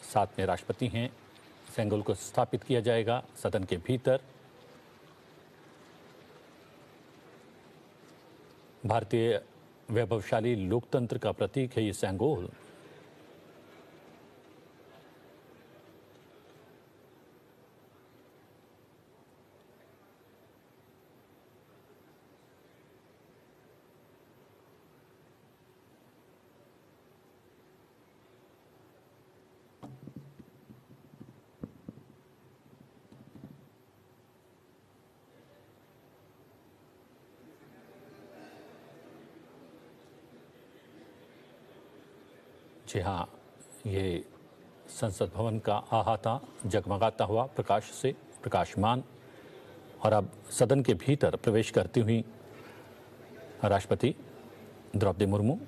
साथ में राष्ट्रपति हैं। सिंबल को स्थापित किया जाएगा सदन के भीतर। भारतीय वैभवशाली लोकतंत्र का प्रतीक है ये सेंगोल। जी हाँ, ये संसद भवन का अहाता जगमगाता हुआ प्रकाश से प्रकाशमान। और अब सदन के भीतर प्रवेश करती हुई राष्ट्रपति द्रौपदी मुर्मू,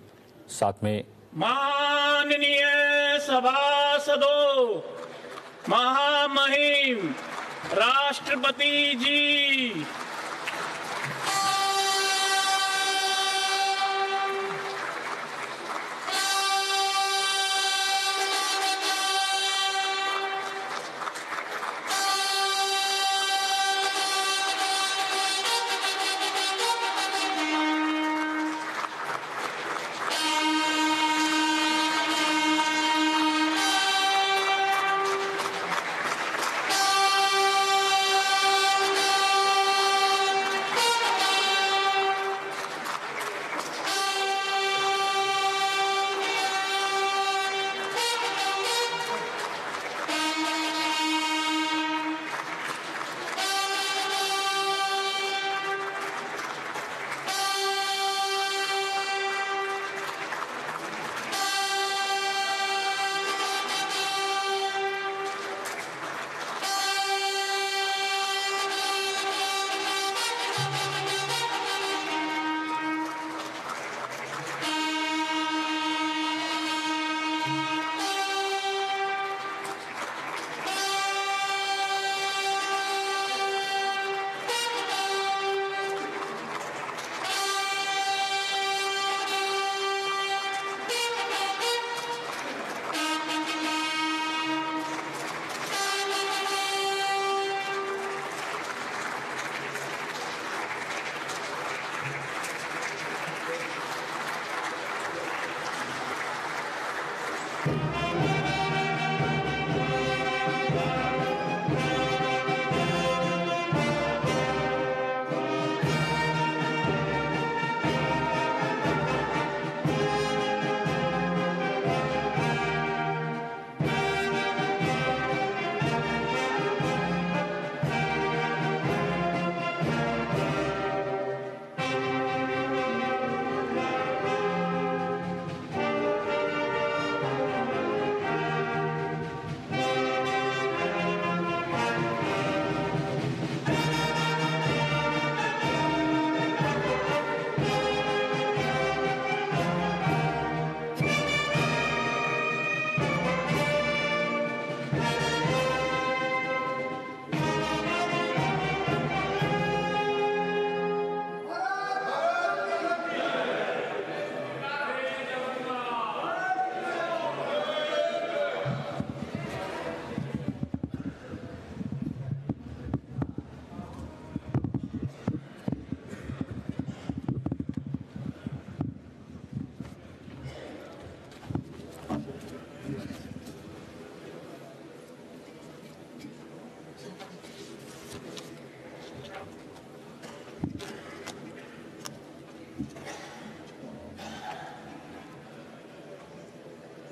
साथ में माननीय सभासदों, महामहिम राष्ट्रपति जी,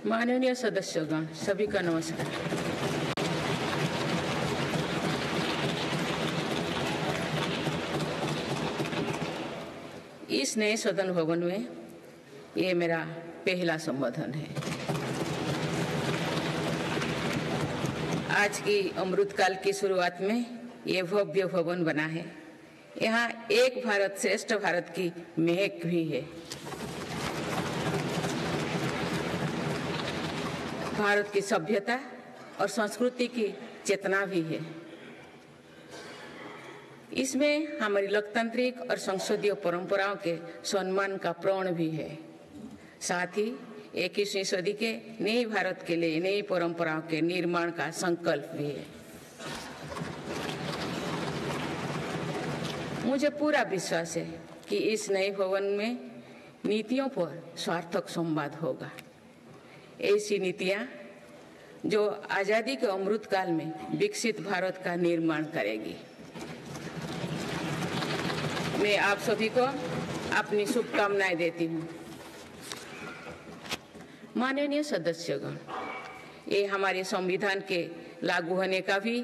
माननीय सदस्यगण, सभी का नमस्कार। इस नए सदन भवन में ये मेरा पहला संबोधन है। आज की अमृतकाल की शुरुआत में ये भव्य भवन बना है। यहाँ एक भारत श्रेष्ठ भारत की महक भी है। भारत की सभ्यता और संस्कृति की चेतना भी है। इसमें हमारी लोकतांत्रिक और संसदीय परंपराओं के सम्मान का प्रण भी है। साथ ही 21वीं सदी के नए भारत के लिए नई परंपराओं के निर्माण का संकल्प भी है। मुझे पूरा विश्वास है कि इस नए भवन में नीतियों पर सार्थक संवाद होगा। ऐसी नीतियां जो आजादी के अमृत काल में विकसित भारत का निर्माण करेगी। मैं आप सभी को अपनी शुभकामनाएं देती हूँ। माननीय सदस्यगण, ये हमारे संविधान के लागू होने का भी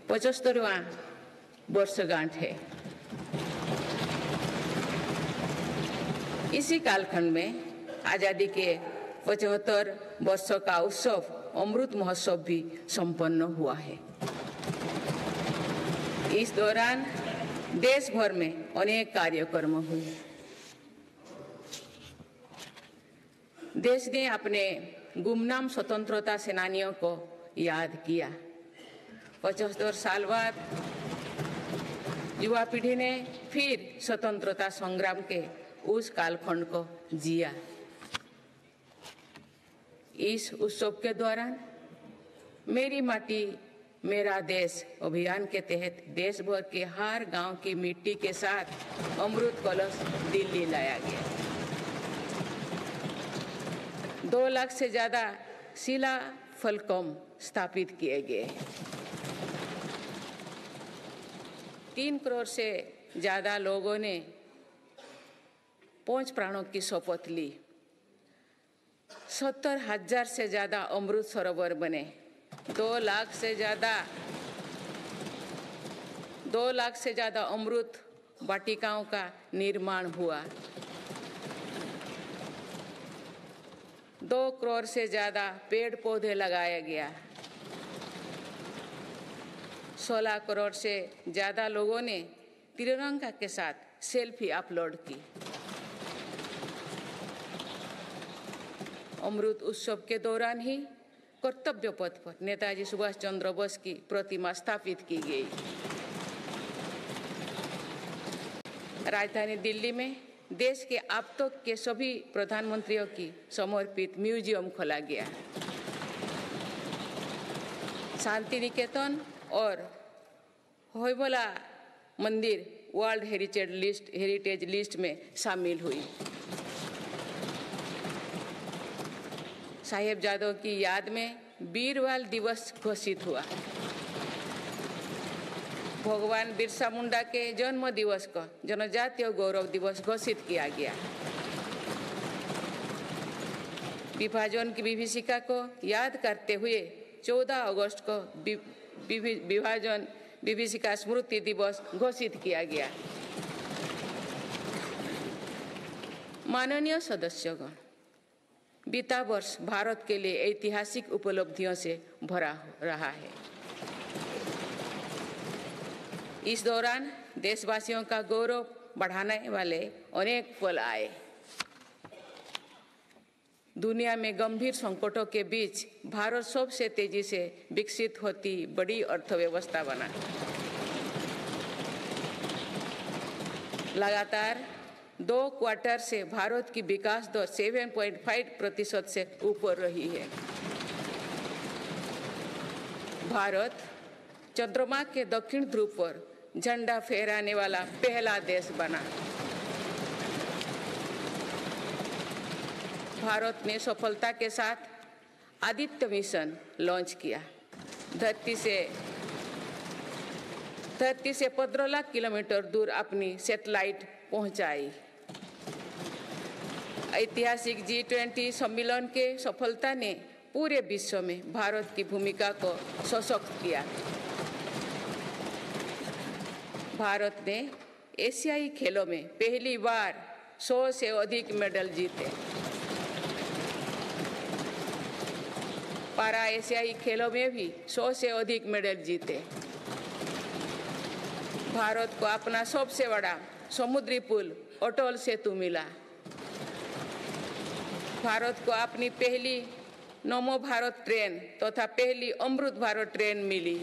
75वां वर्षगांठ है। इसी कालखंड में आजादी के 75 वर्षों का उत्सव अमृत महोत्सव भी संपन्न हुआ है। इस दौरान देश भर में अनेक कार्यक्रम हुए। देश ने अपने गुमनाम स्वतंत्रता सेनानियों को याद किया। 75 साल बाद युवा पीढ़ी ने फिर स्वतंत्रता संग्राम के उस कालखंड को जिया। इस उत्सव के दौरान मेरी माटी मेरा देश अभियान के तहत देश भर के हर गांव की मिट्टी के साथ अमृत कलश दिल्ली लाया गया। 2 लाख से ज्यादा शिला फलकम स्थापित किए गए। 3 करोड़ से ज्यादा लोगों ने 5 प्राणों की शपथ ली। 70,000 से ज्यादा अमृत सरोवर बने। 2 लाख से ज्यादा अमृत वाटिकाओं का निर्माण हुआ। 2 करोड़ से ज्यादा पेड़ पौधे लगाया गया। 16 करोड़ से ज्यादा लोगों ने तिरंगा के साथ सेल्फी अपलोड की। अमृत उत्सव के दौरान ही कर्तव्य पथ पर नेताजी सुभाष चंद्र बोस की प्रतिमा स्थापित की गई। राजधानी दिल्ली में देश के अब तक के सभी प्रधानमंत्रियों की समर्पित म्यूजियम खोला गया। शांति निकेतन और होयबला मंदिर वर्ल्ड हेरिटेज लिस्ट में शामिल हुई। साहिबजादों की याद में वीरवाल दिवस घोषित हुआ। भगवान बिरसा मुंडा के जन्म दिवस को जनजातीय गौरव दिवस घोषित किया गया। विभाजन की विभीषिका को याद करते हुए 14 अगस्त को विभाजन विभीषिका स्मृति दिवस घोषित किया गया। माननीय सदस्यगण, बीता वर्ष भारत के लिए ऐतिहासिक उपलब्धियों से भरा रहा है। इस दौरान देशवासियों का गौरव बढ़ाने वाले अनेक पल आए। दुनिया में गंभीर संकटों के बीच भारत सबसे तेजी से विकसित होती बड़ी अर्थव्यवस्था बना। लगातार 2 क्वार्टर से भारत की विकास दर 7.5% से ऊपर रही है। भारत चंद्रमा के दक्षिण ध्रुव पर झंडा फहराने वाला पहला देश बना। भारत ने सफलता के साथ आदित्य मिशन लॉन्च किया। धरती से 15 लाख किलोमीटर दूर अपनी सैटेलाइट पहुंचाई। ऐतिहासिक G20 सम्मेलन के सफलता ने पूरे विश्व में भारत की भूमिका को सशक्त किया। भारत ने एशियाई खेलों में पहली बार 100 से अधिक मेडल जीते। पारा एशियाई खेलों में भी 100 से अधिक मेडल जीते। भारत को अपना सबसे बड़ा समुद्री पुल अटल सेतु मिला। भारत को अपनी पहली नमो भारत ट्रेन तथा पहली अमृत भारत ट्रेन मिली।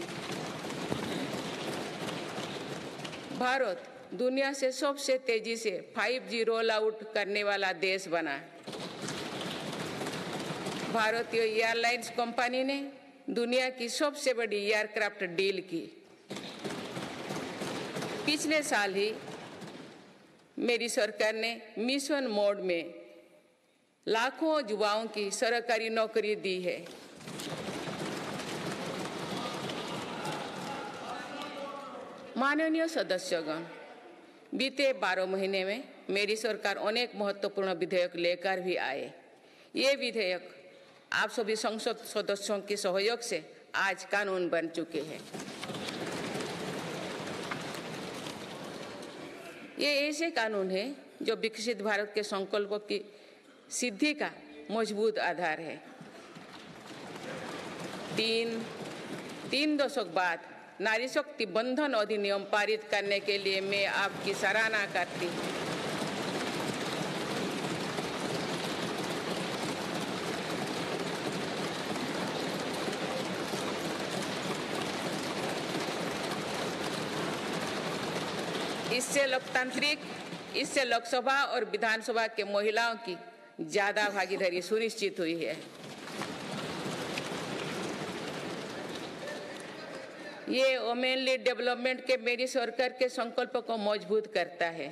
भारत दुनिया से सबसे तेजी से 5G रोल आउट करने वाला देश बना। भारतीय एयरलाइंस कंपनी ने दुनिया की सबसे बड़ी एयरक्राफ्ट डील की। पिछले साल ही मेरी सरकार ने मिशन मोड में लाखों युवाओं की सरकारी नौकरी दी है। माननीय सदस्यगण, बीते 12 महीने में मेरी सरकार अनेक महत्वपूर्ण विधेयक लेकर भी आए। ये विधेयक आप सभी संसद सदस्यों के सहयोग से आज कानून बन चुके हैं। ये ऐसे कानून हैं जो विकसित भारत के संकल्पों की सिद्धि का मजबूत आधार है। तीन दशक बाद नारी शक्ति बंधन अधिनियम पारित करने के लिए मैं आपकी सराहना करती हूँ। इससे लोकसभा और विधानसभा के महिलाओं की ज्यादा भागीदारी सुनिश्चित हुई है। ये वुमेन लीड डेवलपमेंट के मेरी सरकार के संकल्प को मजबूत करता है।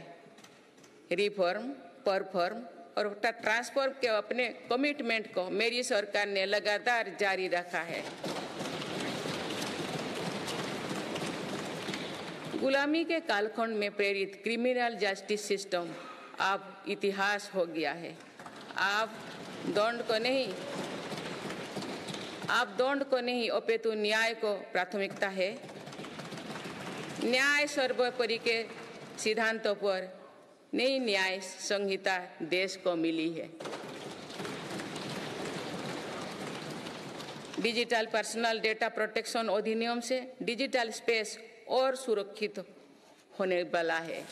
रिफॉर्म, परफॉर्म और ट्रांसफॉर्म के अपने कमिटमेंट को मेरी सरकार ने लगातार जारी रखा है। गुलामी के कालखंड में प्रेरित क्रिमिनल जस्टिस सिस्टम अब इतिहास हो गया है। आप दंड को नहीं अपितु न्याय को प्राथमिकता है। न्याय सर्वोपरि के सिद्धांतों पर नई न्याय संहिता देश को मिली है। डिजिटल पर्सनल डेटा प्रोटेक्शन अधिनियम से डिजिटल स्पेस और सुरक्षित होने वाला है।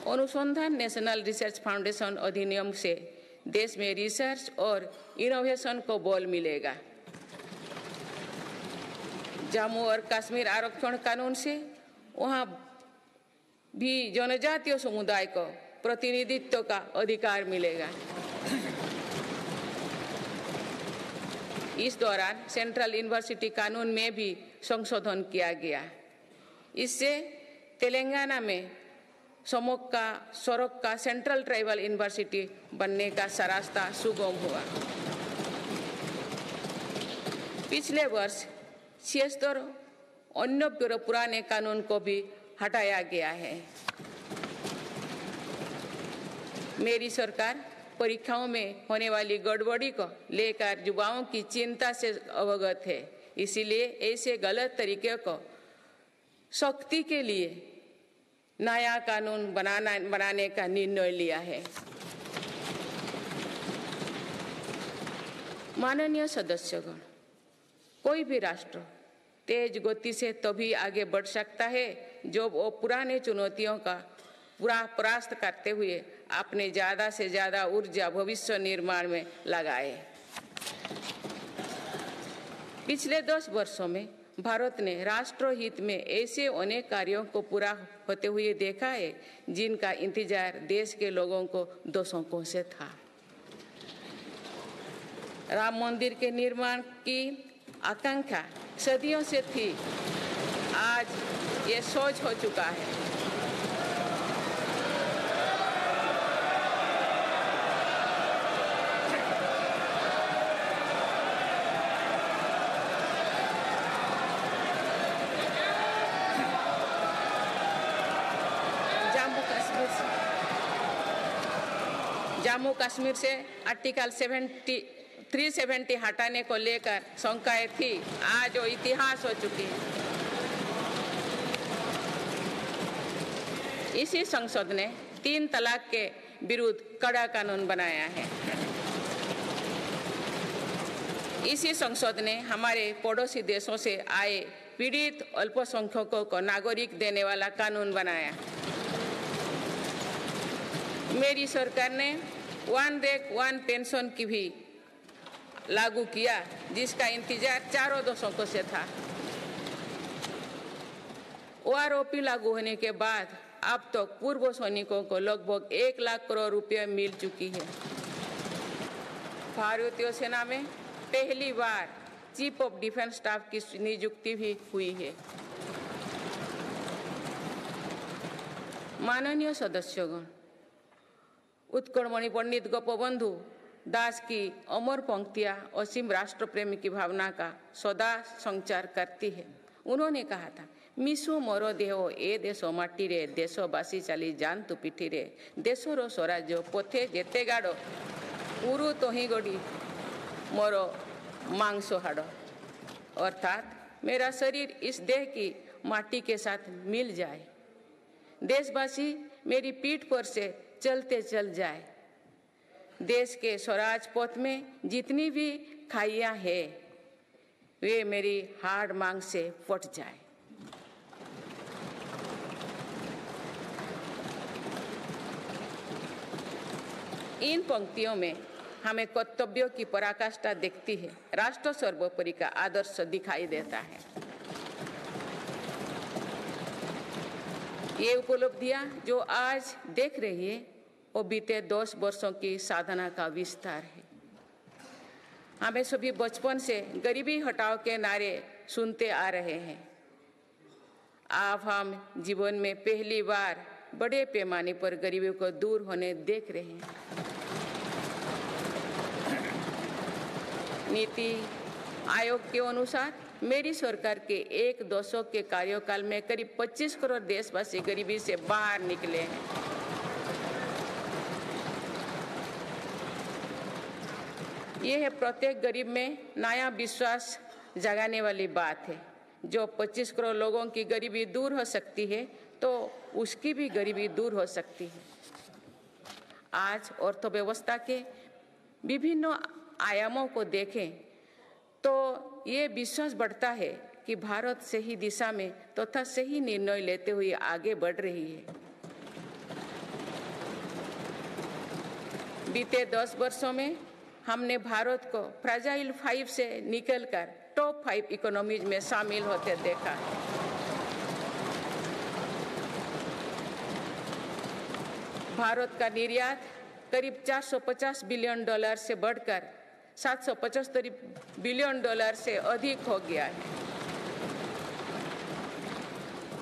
अनुसंधान नेशनल रिसर्च फाउंडेशन अधिनियम से देश में रिसर्च और इनोवेशन को बल मिलेगा। जम्मू और कश्मीर आरक्षण कानून से वहां भी जनजातीय समुदाय को प्रतिनिधित्व का अधिकार मिलेगा। इस दौरान सेंट्रल यूनिवर्सिटी कानून में भी संशोधन किया गया। इससे तेलंगाना में सरोक्का सेंट्रल ट्राइबल यूनिवर्सिटी बनने का रास्ता सुगम हुआ। पिछले वर्ष 76 अन्य पुराने कानून को भी हटाया गया है। मेरी सरकार परीक्षाओं में होने वाली गड़बड़ी को लेकर युवाओं की चिंता से अवगत है। इसीलिए ऐसे गलत तरीके को सख्ती के लिए नया कानून बनाने का निर्णय लिया है। माननीय सदस्यगण, कोई भी राष्ट्र तेज गति से तभी आगे बढ़ सकता है जब वो पुराने चुनौतियों का परास्त करते हुए अपने ज्यादा से ज्यादा ऊर्जा भविष्य निर्माण में लगाए। पिछले 10 वर्षों में भारत ने राष्ट्र हित में ऐसे अनेक कार्यों को पूरा होते हुए देखा है जिनका इंतजार देश के लोगों को दशकों से था। राम मंदिर के निर्माण की आकांक्षा सदियों से थी, आज ये सोच हो चुका है। जम्मू कश्मीर से आर्टिकल 370 हटाने को लेकर शंकाएं थी, आज वो इतिहास हो चुकी है। इसी संसद ने 3 तलाक के विरुद्ध कड़ा कानून बनाया है। इसी संसद ने हमारे पड़ोसी देशों से आए पीड़ित अल्पसंख्यकों को नागरिक देने वाला कानून बनाया। मेरी सरकार ने वन रैंक वन पेंशन की भी लागू किया, जिसका इंतजार 4 दशकों से था। ओआरओपी लागू होने के बाद अब तक पूर्व सैनिकों को लगभग 1 लाख करोड़ रुपए मिल चुकी है। भारतीय सेना में पहली बार चीफ ऑफ डिफेंस स्टाफ की नियुक्ति भी हुई है। माननीय सदस्यगण, उत्कलमणि पंडित गोपबंधु दास की अमर पंक्तियां असीम राष्ट्र प्रेम की भावना का सदा संचार करती है। उन्होंने कहा था, मिशु मोर देह ए देश माटी रे, देशवासी चाली जानतु पिठी रे, देशर स्वराज्य पथे जेते गाड़, उरु तोही गड़ी मोर मांस हाड़। अर्थात मेरा शरीर इस देह की माटी के साथ मिल जाए, देशवासी मेरी पीठ पर से चलते चल जाए, देश के स्वराज पथ में जितनी भी खाइयां हैं वे मेरी हाड़ मांग से फट जाए। इन पंक्तियों में हमें कर्तव्यों की पराकाष्ठा दिखती है, राष्ट्र सर्वोपरि का आदर्श दिखाई देता है। ये उपलब्धियां जो आज देख रही है वो बीते 10 वर्षों की साधना का विस्तार है। हमें सभी बचपन से गरीबी हटाओ के नारे सुनते आ रहे हैं। अब हम जीवन में पहली बार बड़े पैमाने पर गरीबी को दूर होने देख रहे हैं। नीति आयोग के अनुसार मेरी सरकार के 1 दशक के कार्यकाल में करीब 25 करोड़ देशवासी गरीबी से बाहर निकले हैं। यह है प्रत्येक गरीब में नया विश्वास जगाने वाली बात है। जो 25 करोड़ लोगों की गरीबी दूर हो सकती है तो उसकी भी गरीबी दूर हो सकती है। आज अर्थव्यवस्था के विभिन्न आयामों को देखें तो ये विश्वास बढ़ता है कि भारत सही दिशा में तथा सही निर्णय लेते हुए आगे बढ़ रही है। बीते 10 वर्षों में हमने भारत को फ्रेजाइल 5 से निकलकर टॉप 5 इकोनॉमीज में शामिल होते देखा है। भारत का निर्यात करीब $450 बिलियन से बढ़कर $775 बिलियन से अधिक हो गया है।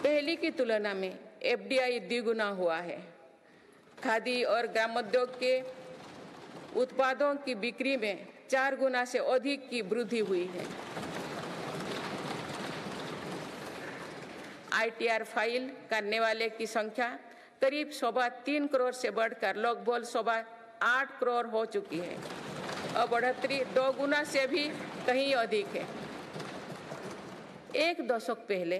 पहले की तुलना में FDI द्विगुना हुआ है। खादी और ग्रामोद्योग के उत्पादों की बिक्री में 4 गुना से अधिक की वृद्धि हुई है। ITR फाइल करने वाले की संख्या करीब 3.25 करोड़ से बढ़कर लगभग 8.25 करोड़ हो चुकी है और बढ़ोतरी 2 गुना से भी कहीं अधिक है। 1 दशक पहले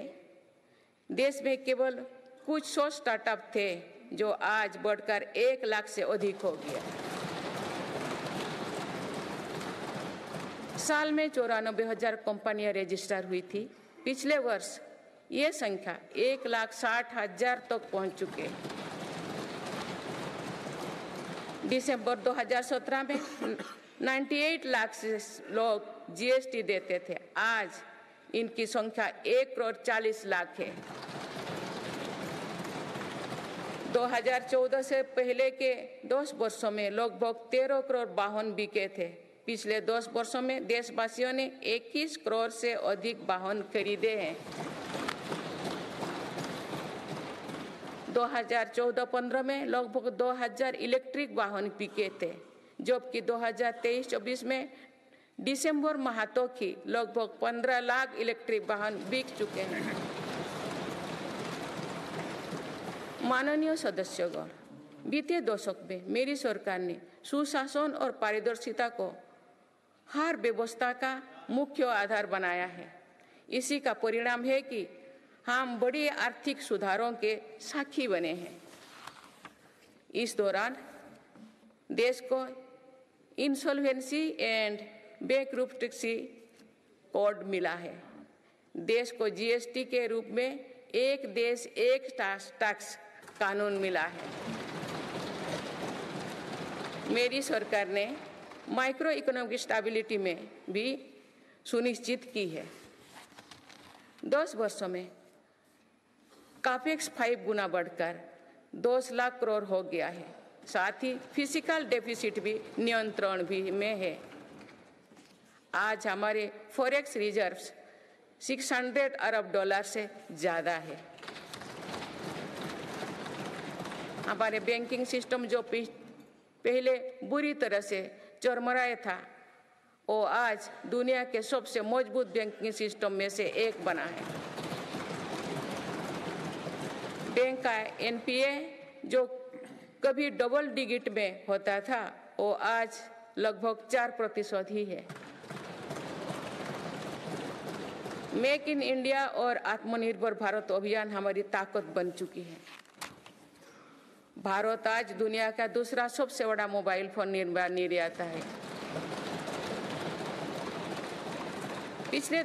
देश में केवल कुछ 100 स्टार्टअप थे जो आज बढ़कर 1 लाख से अधिक हो गया। साल में 94,000 कंपनियां रजिस्टर हुई थी। पिछले वर्ष ये संख्या 1,60,000 तक पहुंच चुके हैं। दिसंबर 2017 में 98 लाख से लोग GST देते थे, आज इनकी संख्या 1,40,00,000 है। 2014 से पहले के 10 वर्षों में लगभग 13 करोड़ वाहन बिके थे। पिछले 10 वर्षों में देशवासियों ने 21 करोड़ से अधिक वाहन खरीदे हैं। 2014-15 में लगभग 2,000 इलेक्ट्रिक वाहन बिके थे, जबकि 2023-24 में दिसंबर माह तक ही लगभग 15 लाख इलेक्ट्रिक वाहन बिक चुके हैं। माननीय सदस्यगण, बीते दशक में मेरी सरकार ने सुशासन और पारदर्शिता को हर व्यवस्था का मुख्य आधार बनाया है। इसी का परिणाम है कि हम बड़े आर्थिक सुधारों के साक्षी बने हैं। इस दौरान देश को इंसॉल्वेंसी एंड बैंकरप्सी कोड मिला है। देश को GST के रूप में एक देश एक टैक्स कानून मिला है। मेरी सरकार ने माइक्रो इकोनॉमिक स्टेबिलिटी में भी सुनिश्चित की है। 10 वर्षों में कैपेक्स 5 गुना बढ़कर 2 लाख करोड़ हो गया है। साथ ही फिजिकल डेफिसिट भी नियंत्रण भी में है। आज हमारे फॉरेक्स रिजर्व्स 600 अरब डॉलर से ज़्यादा है। हमारे बैंकिंग सिस्टम जो पहले बुरी तरह से चरमराया था, वो आज दुनिया के सबसे मजबूत बैंकिंग सिस्टम में से एक बना है। बैंक का एनपीए जो कभी डबल डिजिट में होता था, वो आज लगभग 4% ही है। मेक इन इंडिया और आत्मनिर्भर भारत अभियान हमारी ताकत बन चुकी है। भारत आज दुनिया का दूसरा सबसे बड़ा मोबाइल फोन निर्माता है। पिछले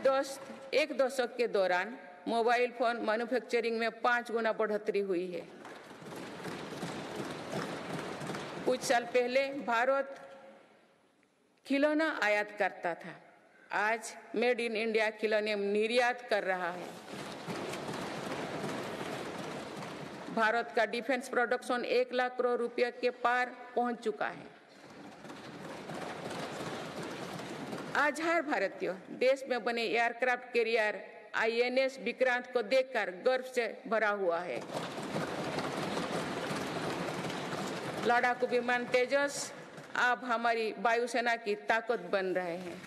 एक दशक के दौरान मोबाइल फोन मैन्युफैक्चरिंग में 5 गुना बढ़ोतरी हुई है। कुछ साल पहले भारत खिलौना आयात करता था, आज मेड इन इंडिया खिलौने निर्यात कर रहा है। भारत का डिफेंस प्रोडक्शन 1 लाख करोड़ रुपए के पार पहुंच चुका है। आज हर भारतीय देश में बने एयरक्राफ्ट कैरियर INS विक्रांत को देखकर गर्व से भरा हुआ है। लड़ाकू विमान तेजस अब हमारी वायुसेना की ताकत बन रहे हैं।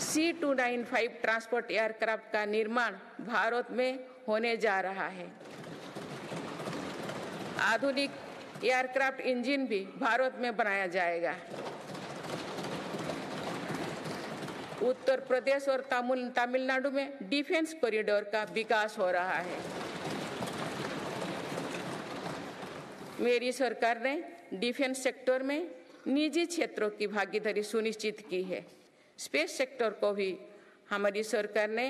C295 ट्रांसपोर्ट एयरक्राफ्ट का निर्माण भारत में होने जा रहा है। आधुनिक एयरक्राफ्ट इंजन भी भारत में बनाया जाएगा। उत्तर प्रदेश और तमिलनाडु में डिफेंस कॉरिडोर का विकास हो रहा है। मेरी सरकार ने डिफेंस सेक्टर में निजी क्षेत्रों की भागीदारी सुनिश्चित की है। स्पेस सेक्टर को भी हमारी सरकार ने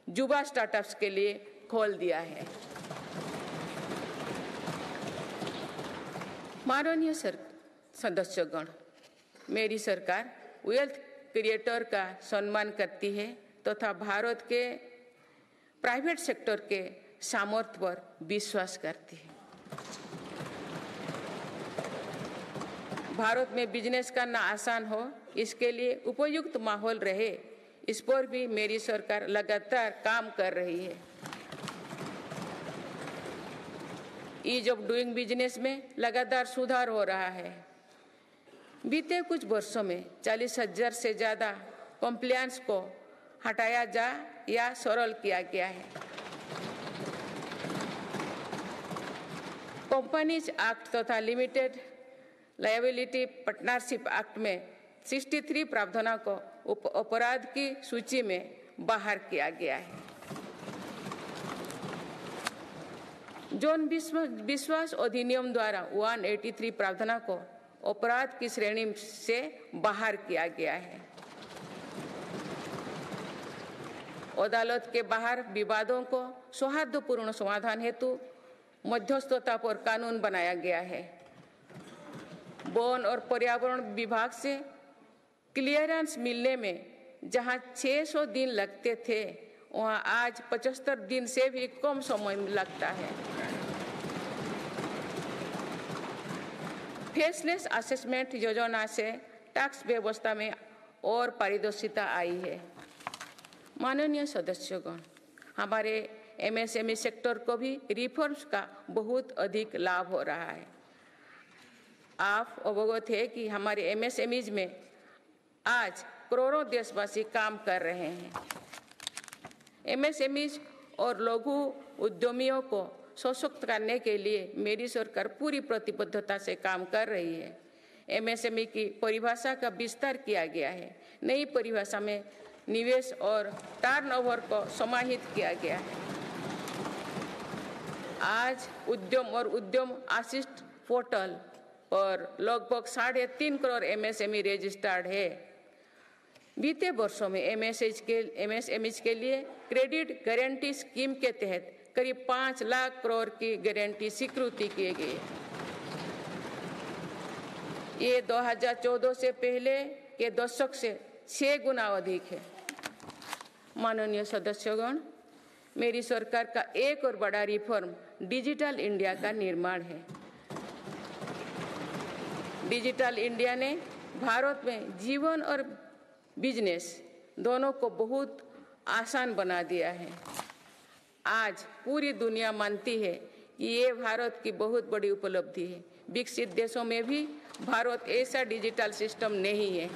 युवा स्टार्टअप्स के लिए खोल दिया है। माननीय सदस्यगण, मेरी सरकार वेल्थ क्रिएटर का सम्मान करती है तथा भारत के प्राइवेट सेक्टर के सामर्थ्य पर विश्वास करती है। भारत में बिजनेस करना आसान हो, इसके लिए उपयुक्त माहौल रहे, इस पर भी मेरी सरकार लगातार काम कर रही है। ईज ऑफ डूइंग बिजनेस में लगातार सुधार हो रहा है। बीते कुछ वर्षों में 40,000 से ज़्यादा कंप्लायंस को हटाया जा या सरल किया गया है। कंपनीज एक्ट तथा लिमिटेड लायबिलिटी पार्टनरशिप एक्ट में 63 प्रावधानों को अपराध की सूची में बाहर किया गया है। जौन विश्वास अधिनियम द्वारा 183 प्रावधानों को अपराध की श्रेणी से बाहर किया गया है। अदालत के बाहर विवादों को सौहार्दपूर्ण समाधान हेतु मध्यस्थता पर कानून बनाया गया है। वन और पर्यावरण विभाग से क्लियरेंस मिलने में जहां 600 दिन लगते थे, वहां आज 75 दिन से भी कम समय लगता है। फेसलेस असेसमेंट योजना से टैक्स व्यवस्था में और पारदर्शिता आई है। माननीय सदस्यगण, हमारे MSME सेक्टर को भी रिफॉर्म्स का बहुत अधिक लाभ हो रहा है। आप अवगत है कि हमारे MSMEs में आज करोड़ों देशवासी काम कर रहे हैं। MSMEs और लघु उद्यमियों को सशक्त करने के लिए मेरी सरकार पूरी प्रतिबद्धता से काम कर रही है। MSME की परिभाषा का विस्तार किया गया है। नई परिभाषा में निवेश और टर्नओवर को समाहित किया गया है। आज उद्यम और उद्यम असिस्ट पोर्टल पर लगभग 3.5 करोड़ MSME रजिस्टर्ड है। बीते वर्षों में MSMEs के लिए क्रेडिट गारंटी स्कीम के तहत करीब 5 लाख करोड़ की गारंटी स्वीकृति की गई। ये 2014 से पहले के दशक से 6 गुना अधिक है। माननीय सदस्यगण, मेरी सरकार का एक और बड़ा रिफॉर्म डिजिटल इंडिया का निर्माण है। डिजिटल इंडिया ने भारत में जीवन और बिजनेस दोनों को बहुत आसान बना दिया है। आज पूरी दुनिया मानती है कि ये भारत की बहुत बड़ी उपलब्धि है। विकसित देशों में भी भारत ऐसा डिजिटल सिस्टम नहीं है।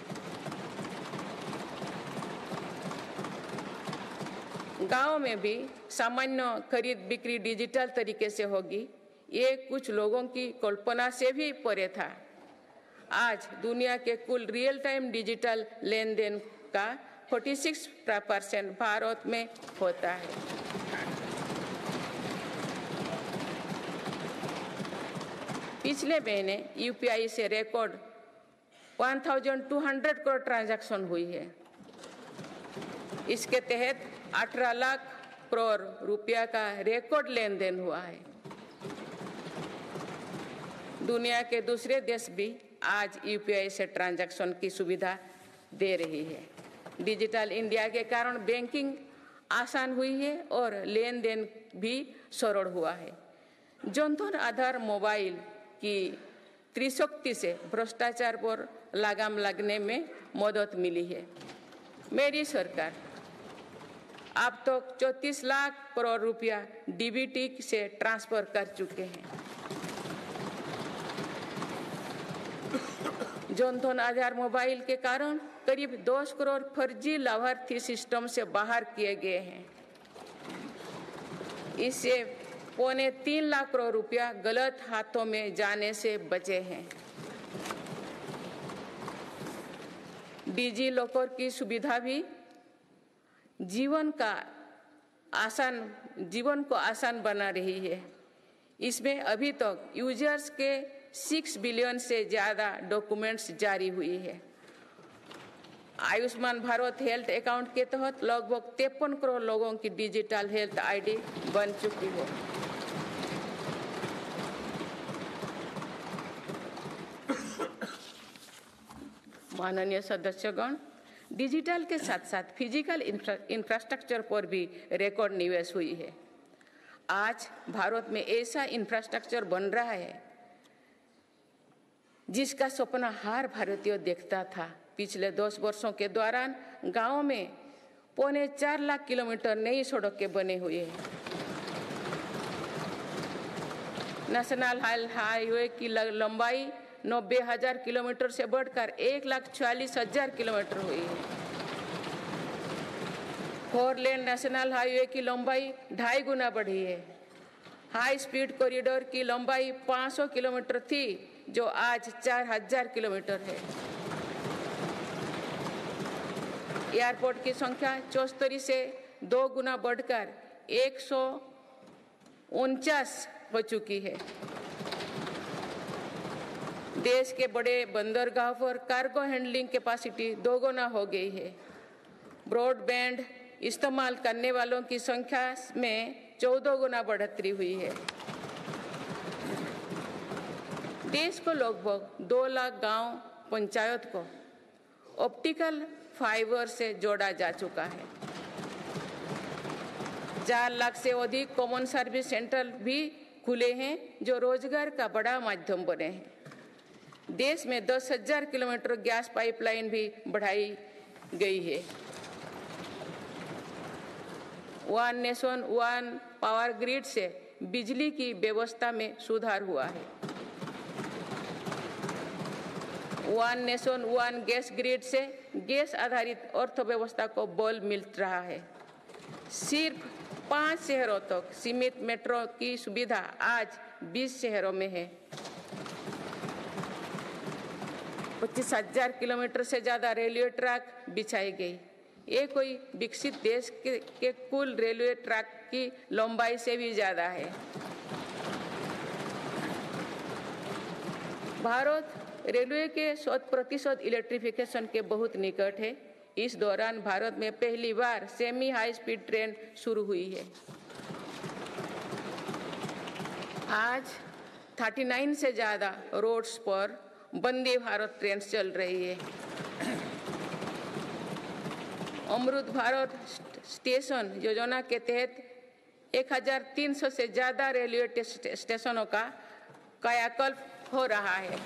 गांव में भी सामान्य खरीद बिक्री डिजिटल तरीके से होगी, ये कुछ लोगों की कल्पना से भी परे था। आज दुनिया के कुल रियल टाइम डिजिटल लेन देन का 46% भारत में होता है। पिछले महीने यूपीआई से रिकॉर्ड 1200 करोड़ ट्रांजैक्शन हुई है। इसके तहत 18 लाख करोड़ रुपया का रिकॉर्ड लेन देन हुआ है। दुनिया के दूसरे देश भी आज यूपीआई से ट्रांजैक्शन की सुविधा दे रही है। डिजिटल इंडिया के कारण बैंकिंग आसान हुई है और लेन देन भी सरल हुआ है। जनधन आधार मोबाइल की त्रिशक्ति से भ्रष्टाचार पर लगाम लगने में मदद मिली है। मेरी सरकार अब तक 34 लाख करोड़ रुपया डीबीटी से ट्रांसफर कर चुके हैं। जनधन आधार मोबाइल के कारण करीब 10 करोड़ फर्जी लाभार्थी सिस्टम से बाहर किए गए हैं। इससे 3.25 लाख करोड़ रुपया गलत हाथों में जाने से बचे हैं। डिजी लॉकर की सुविधा भी जीवन को आसान बना रही है। इसमें अभी तक यूजर्स के 6 बिलियन से ज़्यादा डॉक्यूमेंट्स जारी हुई है। आयुष्मान भारत हेल्थ अकाउंट के तहत लगभग 53 करोड़ लोगों की डिजिटल हेल्थ आईडी बन चुकी है। माननीय सदस्यगण, डिजिटल के साथ साथ फिजिकल इंफ्रास्ट्रक्चर पर भी रिकॉर्ड निवेश हुई है। आज भारत में ऐसा इंफ्रास्ट्रक्चर बन रहा है जिसका सपना हर भारतीय देखता था। पिछले 10 वर्षों के दौरान गांवों में 4.25 लाख किलोमीटर नई सड़कें बने हुए हैं। नेशनल हाईवे की लंबाई 90,000 किलोमीटर से बढ़कर 1,40,000 किलोमीटर हुई है। 4 लेन नेशनल हाईवे की लंबाई 2.5 गुना बढ़ी है। हाई स्पीड कॉरिडोर की लंबाई 500 किलोमीटर थी, जो आज 4,000 किलोमीटर है। एयरपोर्ट की संख्या 74 से 2 गुना बढ़कर 149 हो चुकी है। देश के बड़े बंदरगाह पर कार्गो हैंडलिंग कैपेसिटी 2 गुना हो गई है। ब्रॉडबैंड इस्तेमाल करने वालों की संख्या में 14 गुना बढ़ोतरी हुई है। देश को लगभग 2 लाख गांव पंचायत को ऑप्टिकल फाइबर से जोड़ा जा चुका है। 4 लाख से अधिक कॉमन सर्विस सेंटर भी खुले हैं, जो रोजगार का बड़ा माध्यम बने हैं। देश में 10,000 किलोमीटर गैस पाइपलाइन भी बढ़ाई गई है। One nation one power grid से बिजली की व्यवस्था में सुधार हुआ है। One nation one gas grid से गैस आधारित अर्थव्यवस्था को बल मिल रहा है। सिर्फ 5 शहरों तक सीमित मेट्रो की सुविधा आज 20 शहरों में है। 25,000 किलोमीटर से ज्यादा रेलवे ट्रैक बिछाई गई। ये कोई विकसित देश के कुल रेलवे ट्रैक की लंबाई से भी ज्यादा है। भारत रेलवे के 100% इलेक्ट्रिफिकेशन के बहुत निकट है। इस दौरान भारत में पहली बार सेमी हाई स्पीड ट्रेन शुरू हुई है। आज 39 से ज्यादा रोड्स पर वंदे भारत ट्रेन चल रही है। अमृत भारत स्टेशन योजना के तहत 1300 से ज़्यादा रेलवे स्टेशनों का कायाकल्प हो रहा है।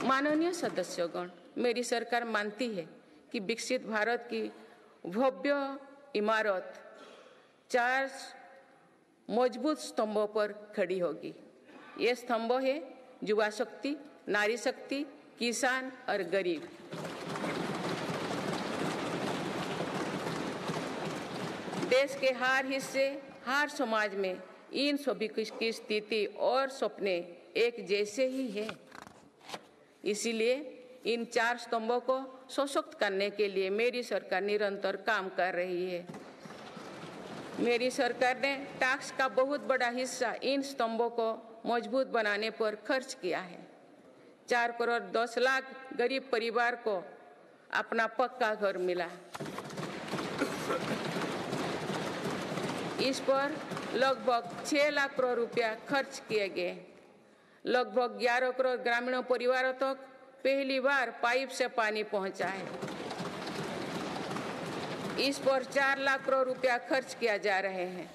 माननीय सदस्यगण, मेरी सरकार मानती है कि विकसित भारत की भव्य इमारत 4 मजबूत स्तंभों पर खड़ी होगी। ये स्तंभ है युवा शक्ति, नारी शक्ति, किसान और गरीब। देश के हर हिस्से, हर समाज में इन सभी की स्थिति और सपने एक जैसे ही हैं। इसीलिए इन 4 स्तंभों को सशक्त करने के लिए मेरी सरकार निरंतर काम कर रही है। मेरी सरकार ने टैक्स का बहुत बड़ा हिस्सा इन स्तंभों को मजबूत बनाने पर खर्च किया है। 4 करोड़ 10 लाख गरीब परिवार को अपना पक्का घर मिला। इस पर लगभग 6 लाख करोड़ रुपया खर्च किए गए। लगभग 11 करोड़ ग्रामीण परिवारों तक पहली बार पाइप से पानी पहुंचा है। इस पर 4 लाख करोड़ रुपया खर्च किया जा रहे हैं।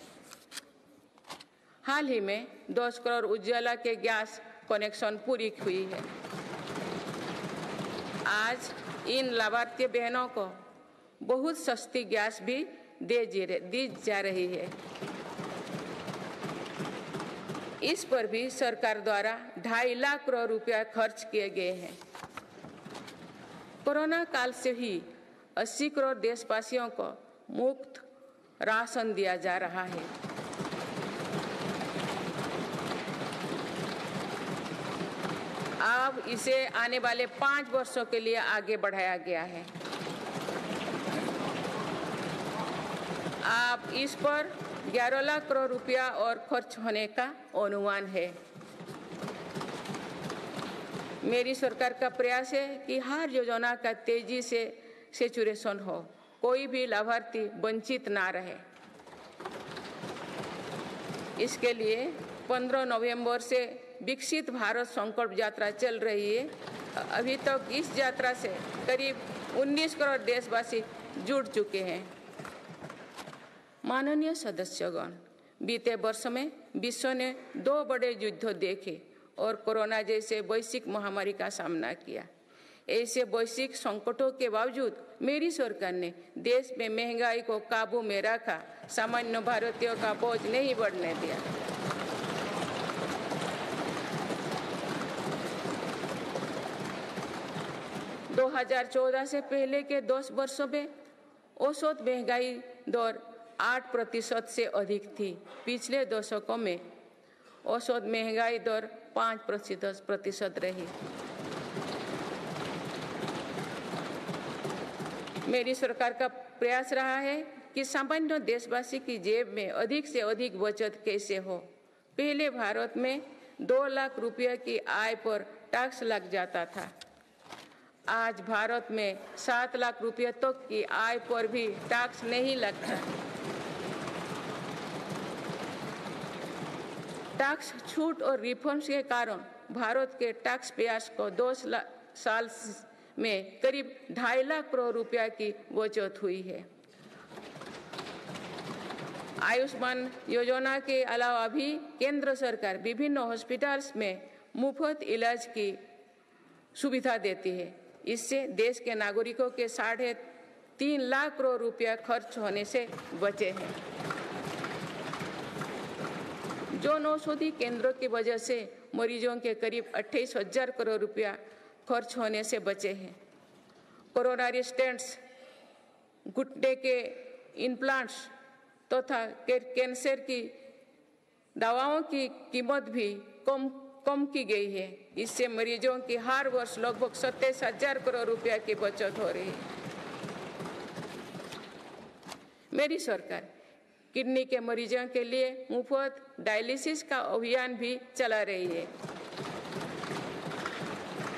हाल ही में 10 करोड़ उज्ज्वला के गैस कनेक्शन पूरी हुई है। आज इन लाभार्थी बहनों को बहुत सस्ती गैस भी दी जा रही है। इस पर भी सरकार द्वारा 2.5 लाख करोड़ रुपया खर्च किए गए हैं। कोरोना काल से ही 80 करोड़ देशवासियों को मुफ्त राशन दिया जा रहा है। अब इसे आने वाले 5 वर्षों के लिए आगे बढ़ाया गया है। अब इस पर 11 लाख करोड़ रुपया और खर्च होने का अनुमान है। मेरी सरकार का प्रयास है कि हर योजना का तेजी से सैचुरेशन हो, कोई भी लाभार्थी वंचित ना रहे। इसके लिए 15 नवंबर से विकसित भारत संकल्प यात्रा चल रही है। अभी तक इस यात्रा से करीब 19 करोड़ देशवासी जुड़ चुके हैं। माननीय सदस्यगण, बीते वर्ष में विश्व ने 2 बड़े युद्ध देखे और कोरोना जैसे वैश्विक महामारी का सामना किया। ऐसे वैश्विक संकटों के बावजूद मेरी सरकार ने देश में महंगाई को काबू में रखा, सामान्य भारतीयों का बोझ नहीं बढ़ने दिया। दो 2014 से पहले के 10 वर्षों में औसत महंगाई दर 8% से अधिक थी। पिछले दशकों में औसत महंगाई दर 5% रही। मेरी सरकार का प्रयास रहा है कि सामान्य देशवासी की जेब में अधिक से अधिक बचत कैसे हो। पहले भारत में 2 लाख रुपये की आय पर टैक्स लग जाता था। आज भारत में 7 लाख रुपये तक की आय पर भी टैक्स नहीं लगता। टैक्स छूट और रिफॉर्म्स के कारण भारत के टैक्स पेयर्स को 2 साल में करीब 2.5 लाख करोड़ रुपया की बचत हुई है। आयुष्मान योजना के अलावा भी केंद्र सरकार विभिन्न हॉस्पिटल्स में मुफ्त इलाज की सुविधा देती है। इससे देश के नागरिकों के 3.5 लाख करोड़ रुपया खर्च होने से बचे हैं। जन औषधि केंद्रों की वजह से मरीजों के करीब 28,000 करोड़ रुपया खर्च होने से बचे हैं। कोरोनरी स्टेंट्स, घुटने के इम्प्लांट्स तथा कैंसर की दवाओं की कीमत भी कम की गई है। इससे मरीजों की हर वर्ष लगभग 27,000 करोड़ रुपया की बचत हो रही है। मेरी सरकार किडनी के मरीजों के लिए मुफ्त डायलिसिस का अभियान भी चला रही है।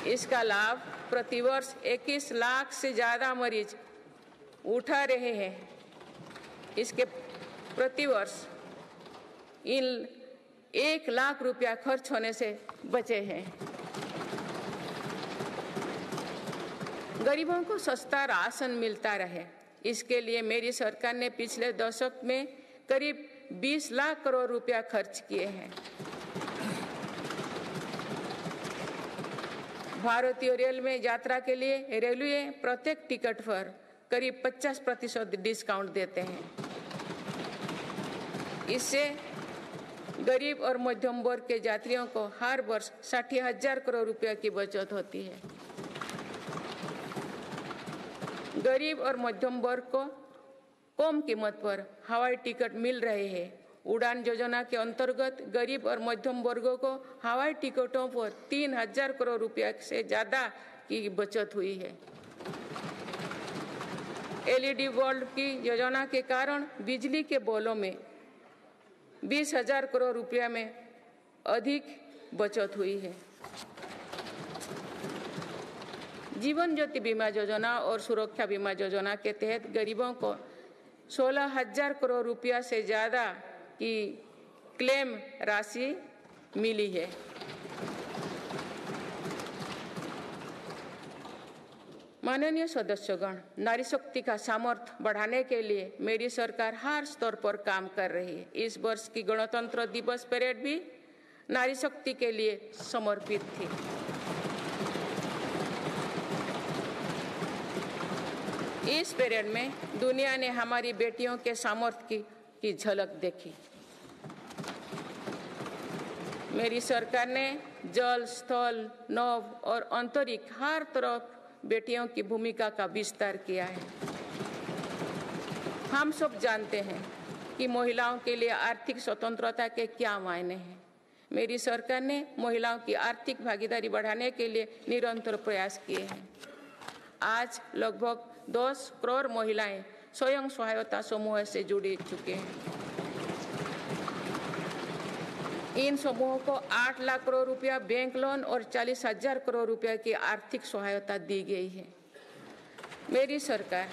इसका लाभ प्रतिवर्ष 21 लाख से ज़्यादा मरीज उठा रहे हैं। इसके प्रतिवर्ष इन 1 लाख रुपया खर्च होने से बचे हैं। गरीबों को सस्ता राशन मिलता रहे, इसके लिए मेरी सरकार ने पिछले दशक में करीब 20 लाख करोड़ रुपया खर्च किए हैं। भारतीय रेल में यात्रा के लिए रेलवे प्रत्येक टिकट पर करीब 50% डिस्काउंट देते हैं। इससे गरीब और मध्यम वर्ग के यात्रियों को हर वर्ष 60,000 करोड़ रुपया की बचत होती है। गरीब और मध्यम वर्ग को कम कीमत पर हवाई टिकट मिल रहे हैं। उड़ान योजना के अंतर्गत गरीब और मध्यम वर्गों को हवाई टिकटों पर 3,000 करोड़ रुपया से ज्यादा की बचत हुई है। LED बल्ब की योजना के कारण बिजली के बिलों में 20,000 करोड़ रुपया में अधिक बचत हुई है। जीवन ज्योति बीमा योजना और सुरक्षा बीमा योजना के तहत गरीबों को 16,000 करोड़ रुपया से ज्यादा की क्लेम राशि मिली है। माननीय सदस्यगण, नारी शक्ति का सामर्थ्य बढ़ाने के लिए मेरी सरकार हर स्तर पर काम कर रही है। इस वर्ष की गणतंत्र दिवस परेड भी नारी शक्ति के लिए समर्पित थी। इस परेड में दुनिया ने हमारी बेटियों के सामर्थ्य की झलक देखी। मेरी सरकार ने जल, स्थल, नभ और अंतरिक्ष हर तरफ बेटियों की भूमिका का विस्तार किया है। हम सब जानते हैं कि महिलाओं के लिए आर्थिक स्वतंत्रता के क्या मायने हैं। मेरी सरकार ने महिलाओं की आर्थिक भागीदारी बढ़ाने के लिए निरंतर प्रयास किए हैं। आज लगभग 10 करोड़ महिलाएं स्वयं सहायता समूह से जुड़ चुके हैं। इन समूहों को 8 लाख करोड़ रुपया बैंक लोन और 40,000 करोड़ रुपया की आर्थिक सहायता दी गई है। मेरी सरकार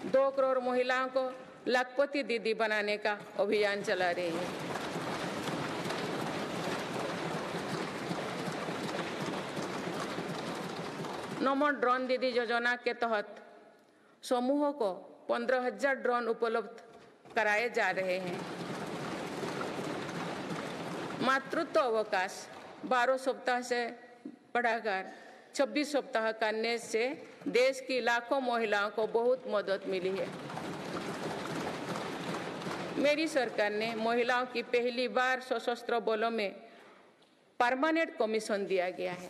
2 करोड़ महिलाओं को लाखपति दीदी बनाने का अभियान चला रही है। नमो ड्रोन दीदी योजना के तहत समूहों को 15,000 ड्रोन उपलब्ध कराए जा रहे हैं। मातृत्व अवकाश 12 सप्ताह से बढ़ाकर 26 सप्ताह करने से देश की लाखों महिलाओं को बहुत मदद मिली है। मेरी सरकार ने महिलाओं की पहली बार सशस्त्र बलों में परमानेंट कमीशन दिया गया है।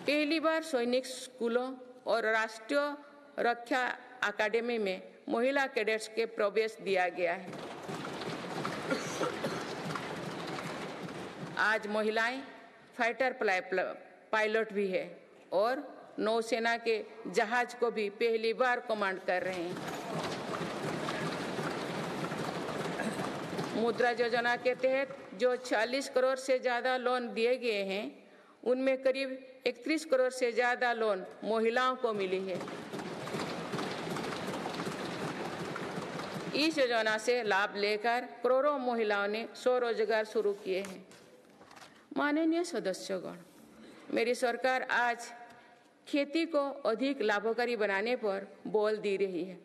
पहली बार सैनिक स्कूलों और राष्ट्रीय रक्षा अकादमी में महिला कैडेट्स के प्रवेश दिया गया है। आज महिलाएं फाइटर पायलट भी है और नौसेना के जहाज को भी पहली बार कमांड कर रहे हैं। मुद्रा योजना के तहत जो 40 करोड़ से ज्यादा लोन दिए गए हैं, उनमें करीब 31 करोड़ से ज्यादा लोन महिलाओं को मिली है। इस योजना से लाभ लेकर करोड़ों महिलाओं ने स्वरोजगार शुरू किए हैं। माननीय सदस्यगण, मेरी सरकार आज खेती को अधिक लाभकारी बनाने पर बल दे रही है।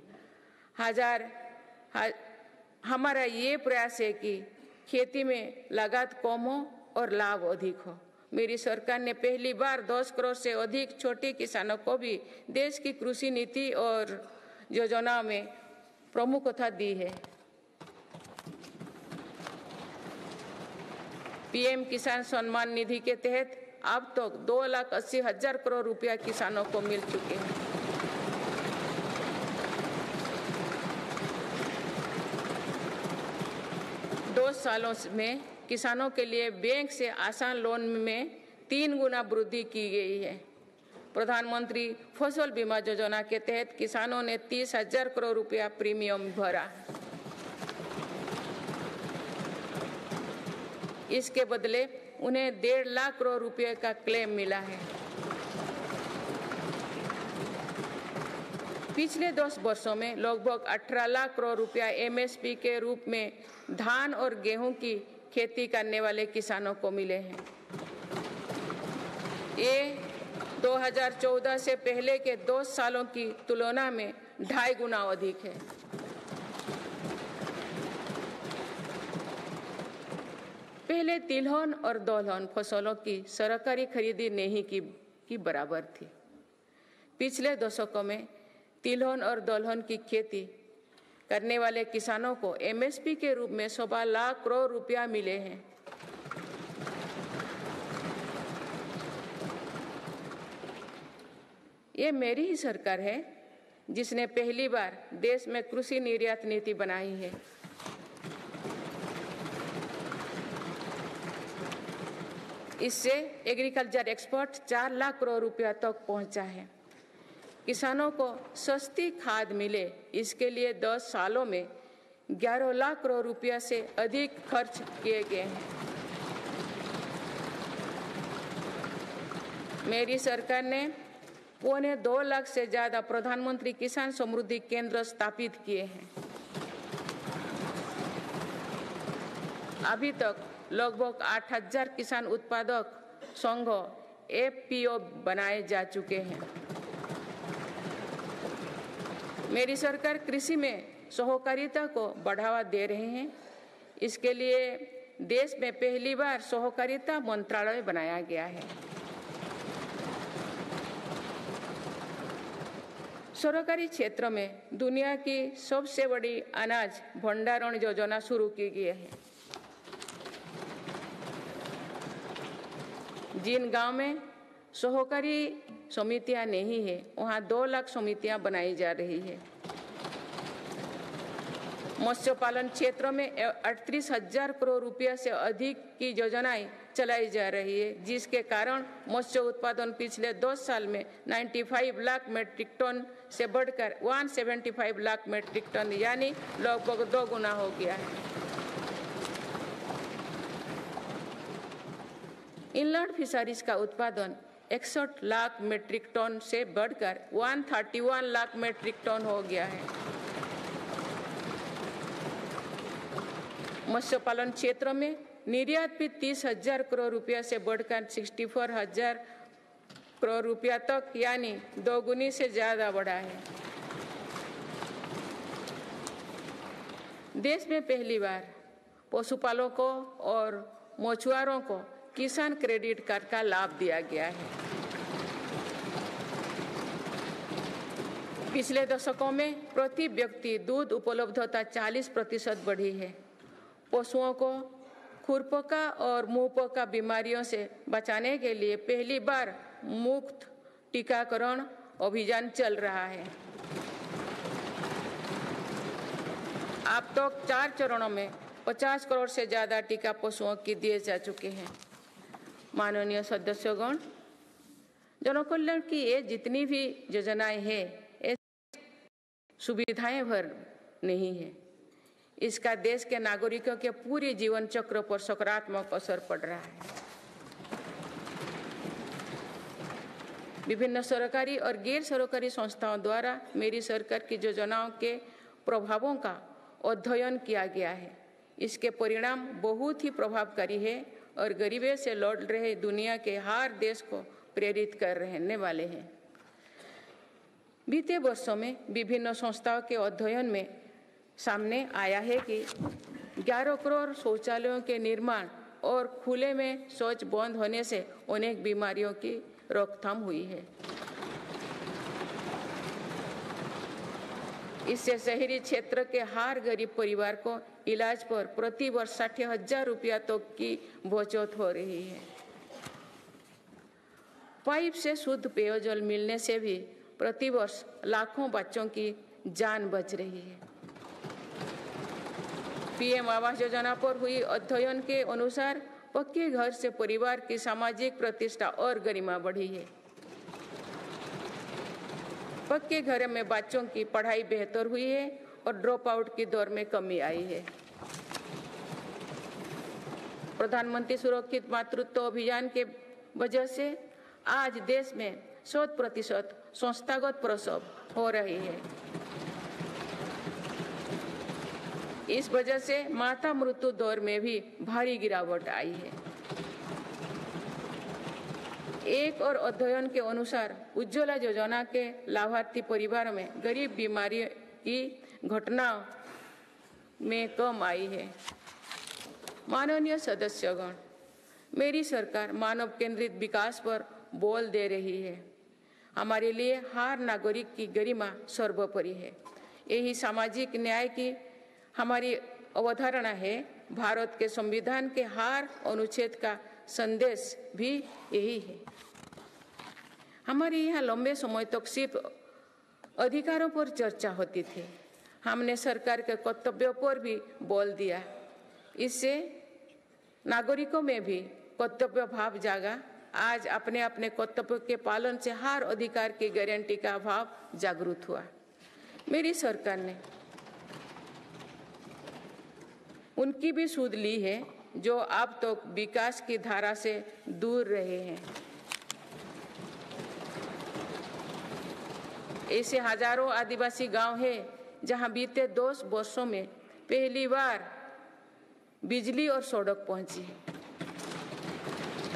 हमारा ये प्रयास है कि खेती में लागत कम हो और लाभ अधिक हो। मेरी सरकार ने पहली बार 10 करोड़ से अधिक छोटे किसानों को भी देश की कृषि नीति और योजना में प्रमुखता दी है। PM किसान सम्मान निधि के तहत अब तक 2,80,000 करोड़ रुपया किसानों को मिल चुके हैं। दो सालों में किसानों के लिए बैंक से आसान लोन में 3 गुना वृद्धि की गई है। प्रधानमंत्री फसल बीमा योजना के तहत किसानों ने 30,000 करोड़ रुपया प्रीमियम भरा। इसके बदले उन्हें 1.5 लाख करोड़ रुपए का क्लेम मिला है। पिछले 10 वर्षों में लगभग 18 लाख करोड़ रुपया MSP के रूप में धान और गेहूं की खेती करने वाले किसानों को मिले हैं। ये 2014 से पहले के 2 सालों की तुलना में 2.5 गुना अधिक है। पहले तिलहन और दलहन फसलों की सरकारी खरीदी नहीं की बराबर थी। पिछले दशकों में तिलहन और दलहन की खेती करने वाले किसानों को एमएसपी के रूप में 1.25 लाख करोड़ रुपया मिले हैं। ये मेरी ही सरकार है जिसने पहली बार देश में कृषि निर्यात नीति बनाई है। इससे एग्रीकल्चर एक्सपोर्ट 4 लाख करोड़ रुपया तक पहुंचा है। किसानों को सस्ती खाद मिले, इसके लिए 10 सालों में 11 लाख करोड़ रुपया से अधिक खर्च किए गए हैं। मेरी सरकार ने 1.25 लाख से ज्यादा प्रधानमंत्री किसान समृद्धि केंद्र स्थापित किए हैं। अभी तक लगभग 8,000 किसान उत्पादक संघ एफपीओ बनाए जा चुके हैं। मेरी सरकार कृषि में सहकारिता को बढ़ावा दे रहे हैं। इसके लिए देश में पहली बार सहकारिता मंत्रालय बनाया गया है। सरकारी क्षेत्र में दुनिया की सबसे बड़ी अनाज भंडारण योजना शुरू की गई है। जिन गांव में सहकारी समितियां नहीं है, वहां 2 लाख समितियां बनाई जा रही है। मत्स्य पालन क्षेत्र में 38,000 करोड़ रुपया से अधिक की योजनाएं चलाई जा रही है, जिसके कारण मत्स्य उत्पादन पिछले 2 साल में 95 लाख मीट्रिक टन से बढ़कर 175 लाख मीट्रिक टन यानी लगभग 2 गुना हो गया है। इनलैंड फिशरीज का उत्पादन 61 लाख मीट्रिक टन से बढ़कर 131 लाख मीट्रिक टन हो गया है। मत्स्य पालन क्षेत्र में निर्यात भी 30,000 करोड़ रुपया से बढ़कर 64,000 करोड़ रुपया तक यानी 2 गुनी से ज्यादा बढ़ा है। देश में पहली बार पशुपालकों और मछुआरों को किसान क्रेडिट कार्ड का लाभ दिया गया है। पिछले दशकों में प्रति व्यक्ति दूध उपलब्धता 40% बढ़ी है। पशुओं को खुरपका और मुंहपका बीमारियों से बचाने के लिए पहली बार मुफ्त टीकाकरण अभियान चल रहा है। अब तक 4 चरणों में 50 करोड़ से ज्यादा टीका पशुओं की दिए जा चुके हैं। माननीय सदस्यगण, जनकल्याण की ये जितनी भी योजनाएं हैं, ये सुविधाएं भर नहीं है। इसका देश के नागरिकों के पूरे जीवन चक्र पर सकारात्मक असर पड़ रहा है। विभिन्न सरकारी और गैर सरकारी संस्थाओं द्वारा मेरी सरकार की योजनाओं के प्रभावों का अध्ययन किया गया है। इसके परिणाम बहुत ही प्रभावकारी है और गरीबी से लड़ रहे दुनिया के हर देश को प्रेरित कर रहने वाले हैं। बीते वर्षों में विभिन्न संस्थाओं के अध्ययन में सामने आया है कि 11 करोड़ शौचालयों के निर्माण और खुले में शौच बंद होने से अनेक बीमारियों की रोकथाम हुई है। इससे शहरी क्षेत्र के हर गरीब परिवार को इलाज पर प्रति वर्ष 60,000 रुपया तक की बचत हो रही है। पाइप से शुद्ध पेयजल मिलने से भी प्रति वर्ष लाखों बच्चों की जान बच रही है। पीएम आवास योजना पर हुई अध्ययन के अनुसार पक्के घर से परिवार की सामाजिक प्रतिष्ठा और गरिमा बढ़ी है। पक्के घर में बच्चों की पढ़ाई बेहतर हुई है और ड्रॉप आउट की दर में कमी आई है। प्रधानमंत्री सुरक्षित मातृत्व अभियान के वजह से आज देश में 100% संस्थागत प्रसव हो रही है। इस वजह से माता मृत्यु दर में भी भारी गिरावट आई है। एक और अध्ययन के अनुसार उज्ज्वला योजना के लाभार्थी परिवारों में गरीब बीमारी की घटनाओं में कम आई है। माननीय सदस्यगण, मेरी सरकार मानव केंद्रित विकास पर बल दे रही है। हमारे लिए हर नागरिक की गरिमा सर्वोपरि है। यही सामाजिक न्याय की हमारी अवधारणा है। भारत के संविधान के हर अनुच्छेद का संदेश भी यही है। हमारे यहाँ लंबे समय तक सिर्फ अधिकारों पर चर्चा होती थी। हमने सरकार के कर्तव्यों पर भी बल दिया। इससे नागरिकों में भी कर्तव्य भाव जागा। आज अपने अपने कर्तव्य के पालन से हर अधिकार की गारंटी का भाव जागृत हुआ। मेरी सरकार ने उनकी भी सुध ली है जो अब तक विकास की धारा से दूर रहे हैं। ऐसे हजारों आदिवासी गांव हैं जहां बीते 2 वर्षों में पहली बार बिजली और सड़क पहुंची।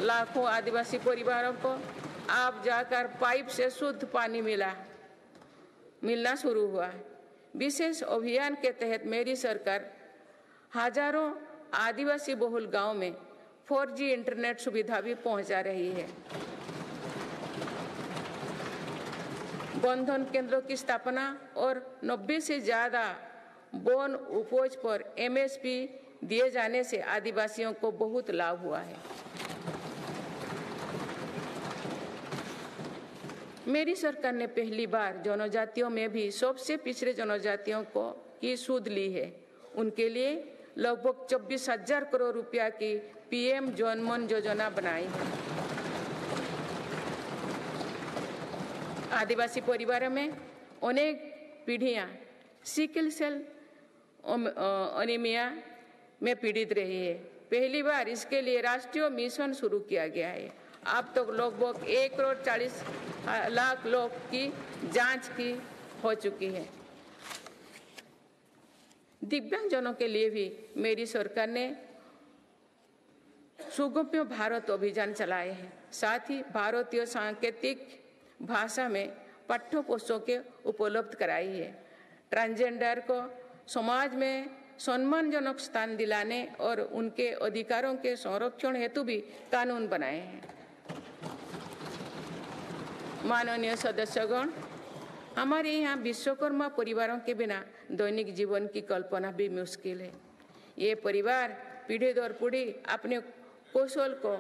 लाखों आदिवासी परिवारों को अब जाकर पाइप से शुद्ध पानी मिलना शुरू हुआ। विशेष अभियान के तहत मेरी सरकार हजारों आदिवासी बहुल गांव में 4G इंटरनेट सुविधा भी पहुंचा रही है। बंधन केंद्रों की स्थापना और 90 से ज्यादा वन उपज पर MSP दिए जाने से आदिवासियों को बहुत लाभ हुआ है। मेरी सरकार ने पहली बार जनजातियों में भी सबसे पिछड़े जनजातियों की सुध ली है। उनके लिए लगभग 24,000 करोड़ रुपया की PM जनमन योजना बनाई है। आदिवासी परिवारों में अनेक पीढ़ियां सिकल सेल एनीमिया में पीड़ित रही है। पहली बार इसके लिए राष्ट्रीय मिशन शुरू किया गया है। अब तक लगभग 1,40,00,000 लोग की जांच की हो चुकी है। दिव्यांगजनों के लिए भी मेरी सरकार ने सुगम्य भारत अभियान चलाए हैं। साथ ही भारतीय सांकेतिक भाषा में पाठ्य पुस्तकें उपलब्ध कराई है। ट्रांसजेंडर को समाज में सम्मानजनक स्थान दिलाने और उनके अधिकारों के संरक्षण हेतु भी कानून बनाए हैं। माननीय सदस्यगण, हमारे यहाँ विश्वकर्मा परिवारों के बिना दैनिक जीवन की कल्पना भी मुश्किल है। ये परिवार पीढ़ी दर पीढ़ी अपने कौशल को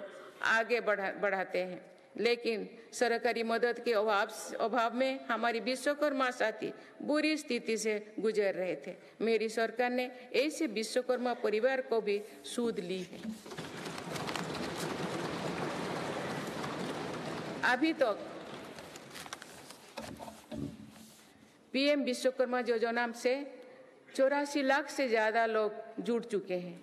आगे बढ़ाते हैं, लेकिन सरकारी मदद के अभाव में हमारी विश्वकर्मा साथी बुरी स्थिति से गुजर रहे थे। मेरी सरकार ने ऐसे विश्वकर्मा परिवार को भी सुध ली है। अभी तक PM विश्वकर्मा योजना से 84 लाख से ज्यादा लोग जुड़ चुके हैं।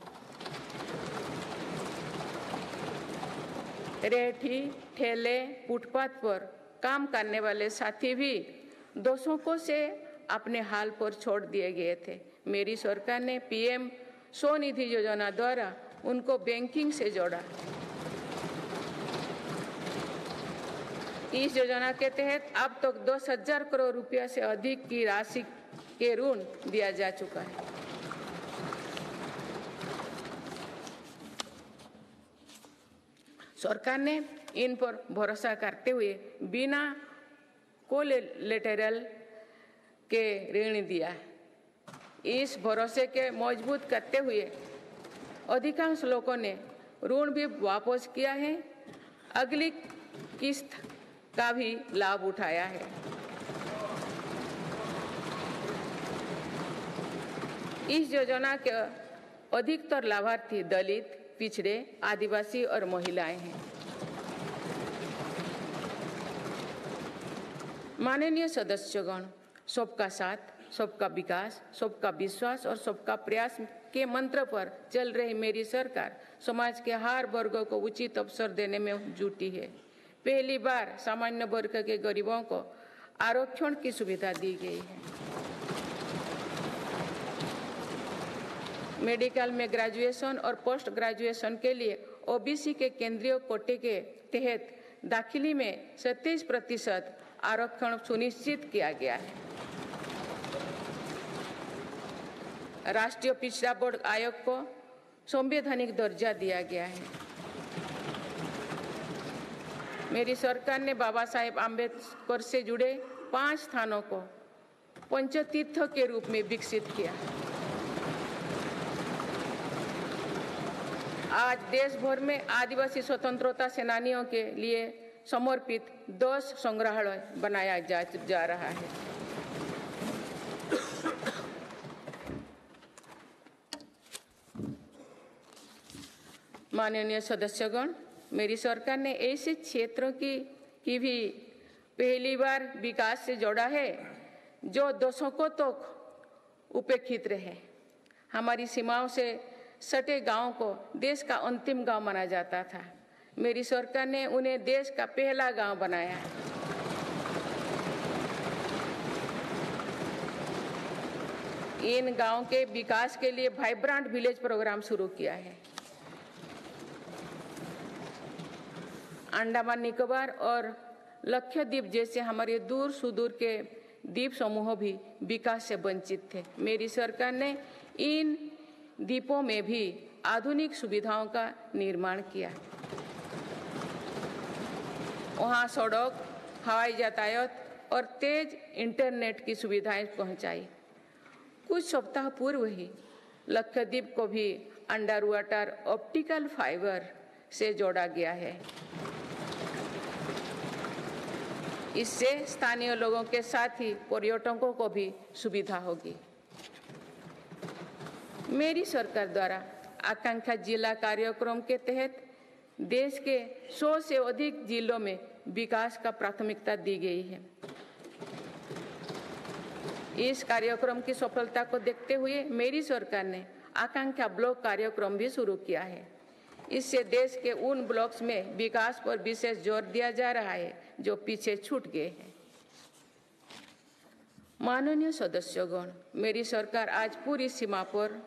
रेहड़ी, ठेले, फुटपाथ पर काम करने वाले साथी भी दशकों से अपने हाल पर छोड़ दिए गए थे। मेरी सरकार ने PM स्वनिधि योजना द्वारा उनको बैंकिंग से जोड़ा। इस योजना के तहत अब तक 10,000 करोड़ रुपया से अधिक की राशि के ऋण दिया जा चुका है। सरकार ने इन पर भरोसा करते हुए बिना कोलेटरल के ऋण दिया। इस भरोसे के मजबूत करते हुए अधिकांश लोगों ने ऋण भी वापस किया है, अगली किस्त का भी लाभ उठाया है। इस योजना के अधिकतर लाभार्थी दलित, पिछड़े, आदिवासी और महिलाएं हैं। माननीय सदस्यगण, सबका साथ, सबका विकास, सबका विश्वास और सबका प्रयास के मंत्र पर चल रही मेरी सरकार समाज के हर वर्ग को उचित अवसर देने में जुटी है। पहली बार सामान्य वर्ग के गरीबों को आरक्षण की सुविधा दी गई है। मेडिकल में ग्रेजुएशन और पोस्ट ग्रेजुएशन के लिए OBC के केंद्रीय कोटे के तहत दाखिली में 27% आरक्षण सुनिश्चित किया गया है। राष्ट्रीय पिछड़ा वर्ग आयोग को संवैधानिक दर्जा दिया गया है। मेरी सरकार ने बाबा साहेब आम्बेडकर से जुड़े 5 स्थानों को पंचतीर्थ के रूप में विकसित किया। आज देश भर में आदिवासी स्वतंत्रता सेनानियों के लिए समर्पित 10 संग्रहालय बनाया जा रहा है। माननीय सदस्यगण, मेरी सरकार ने ऐसे क्षेत्रों की भी पहली बार विकास से जोड़ा है जो दशकों तक उपेक्षित रहे। हमारी सीमाओं से सटे गांवों को देश का अंतिम गांव माना जाता था। मेरी सरकार ने उन्हें देश का पहला गांव बनाया है। इन गांवों के विकास के लिए वाइब्रेंट विलेज प्रोग्राम शुरू किया है। अंडमान निकोबार और लक्षद्वीप जैसे हमारे दूर सुदूर के द्वीप समूह भी विकास से वंचित थे। मेरी सरकार ने इन द्वीपों में भी आधुनिक सुविधाओं का निर्माण किया। वहां सड़क, हवाई यातायात और तेज इंटरनेट की सुविधाएं पहुंचाई। कुछ सप्ताह पूर्व ही लक्षद्वीप को भी अंडर वाटर ऑप्टिकल फाइबर से जोड़ा गया है। इससे स्थानीय लोगों के साथ ही पर्यटकों को भी सुविधा होगी। मेरी सरकार द्वारा आकांक्षा जिला कार्यक्रम के तहत देश के 100 से अधिक जिलों में विकास का प्राथमिकता दी गई है। इस कार्यक्रम की सफलता को देखते हुए मेरी सरकार ने आकांक्षा ब्लॉक कार्यक्रम भी शुरू किया है। इससे देश के उन ब्लॉक्स में विकास पर विशेष जोर दिया जा रहा है जो पीछे छूट गए हैं। माननीय सदस्यगण, मेरी सरकार आज पूरी सीमा पर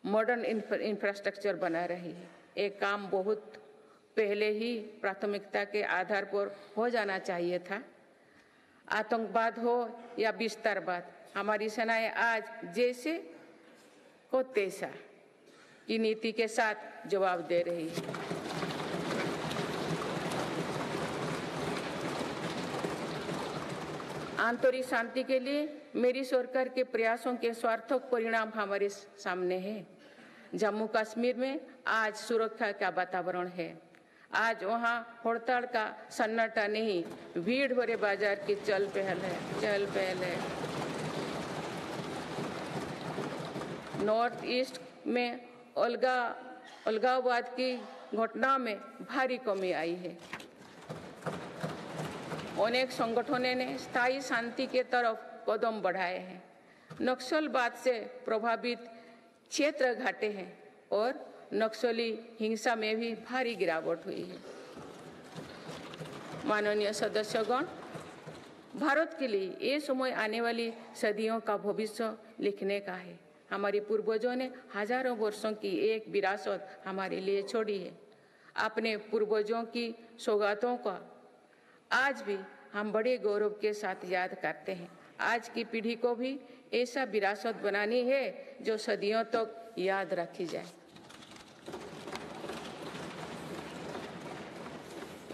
मॉडर्न इंफ्रास्ट्रक्चर बना रही है। एक काम बहुत पहले ही प्राथमिकता के आधार पर हो जाना चाहिए था। आतंकवाद हो या विस्तारवाद, हमारी सेनाएं आज जैसे को तैसा की नीति के साथ जवाब दे रही है। आंतरिक शांति के लिए मेरी सरकार के प्रयासों के सार्थक परिणाम हमारे सामने हैं। जम्मू कश्मीर में आज सुरक्षा का वातावरण है। आज वहाँ हड़ताल का सन्नाटा नहीं, भीड़ भरे बाजार की चहल पहल है। नॉर्थ ईस्ट में अलगाववाद की घटना में भारी कमी आई है। अनेक संगठनों ने स्थायी शांति के तरफ कदम बढ़ाए हैं। नक्सलवाद से प्रभावित क्षेत्र घटे हैं और नक्सली हिंसा में भी भारी गिरावट हुई है। माननीय सदस्यगण, भारत के लिए ये समय आने वाली सदियों का भविष्य लिखने का है। हमारे पूर्वजों ने हजारों वर्षों की एक विरासत हमारे लिए छोड़ी है। अपने पूर्वजों की सौगातों का आज भी हम बड़े गौरव के साथ याद करते हैं। आज की पीढ़ी को भी ऐसा विरासत बनानी है जो सदियों तक याद रखी जाए।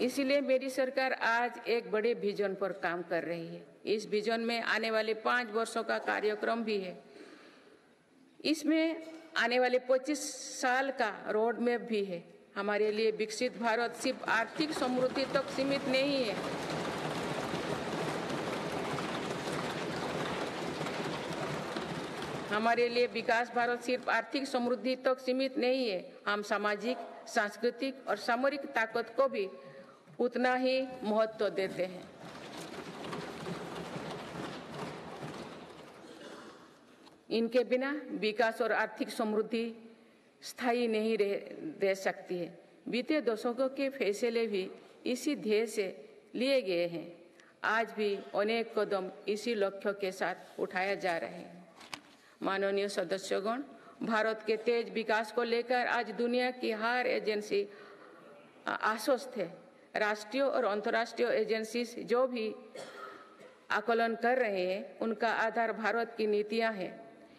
इसलिए मेरी सरकार आज एक बड़े विजन पर काम कर रही है। इस विजन में आने वाले 5 वर्षों का कार्यक्रम भी है। इसमें आने वाले 25 साल का रोड मैप भी है। हमारे लिए विकसित भारत सिर्फ आर्थिक समृद्धि तक सीमित नहीं है। हमारे लिए विकास भारत सिर्फ आर्थिक समृद्धि तक सीमित नहीं है। हम सामाजिक, सांस्कृतिक और सामरिक ताकत को भी उतना ही महत्व देते हैं। इनके बिना विकास और आर्थिक समृद्धि स्थायी नहीं रह सकती है। बीते दशकों के फैसले भी इसी ध्येय से लिए गए हैं। आज भी अनेक कदम इसी लक्ष्य के साथ उठाया जा रहे हैं। माननीय सदस्यगण, भारत के तेज विकास को लेकर आज दुनिया की हर एजेंसी आश्वस्त है। राष्ट्रीय और अंतर्राष्ट्रीय एजेंसी जो भी आकलन कर रहे हैं, उनका आधार भारत की नीतियां हैं।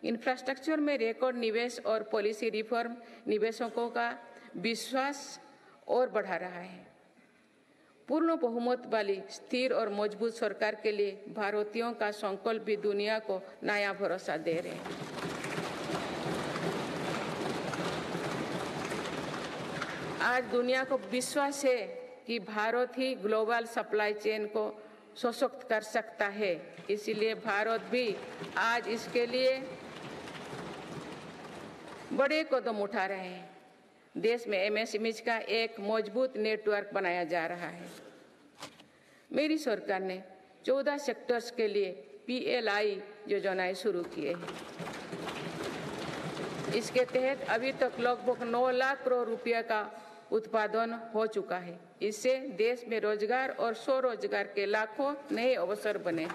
इंफ्रास्ट्रक्चर में रिकॉर्ड निवेश और पॉलिसी रिफॉर्म निवेशकों का विश्वास और बढ़ा रहा है। पूर्ण बहुमत वाली स्थिर और मजबूत सरकार के लिए भारतीयों का संकल्प भी दुनिया को नया भरोसा दे रहे हैं। आज दुनिया को विश्वास है कि भारत ही ग्लोबल सप्लाई चेन को सशक्त कर सकता है। इसीलिए भारत भी आज इसके लिए बड़े कदम उठा रहे हैं। देश में एमएसएमई का एक मजबूत नेटवर्क बनाया जा रहा है। मेरी सरकार ने 14 सेक्टर्स के लिए PLI योजनाएं शुरू किए हैं। इसके तहत अभी तक लगभग 9 लाख करोड़ रुपया का उत्पादन हो चुका है। इससे देश में रोजगार और स्वरोजगार के लाखों नए अवसर बने।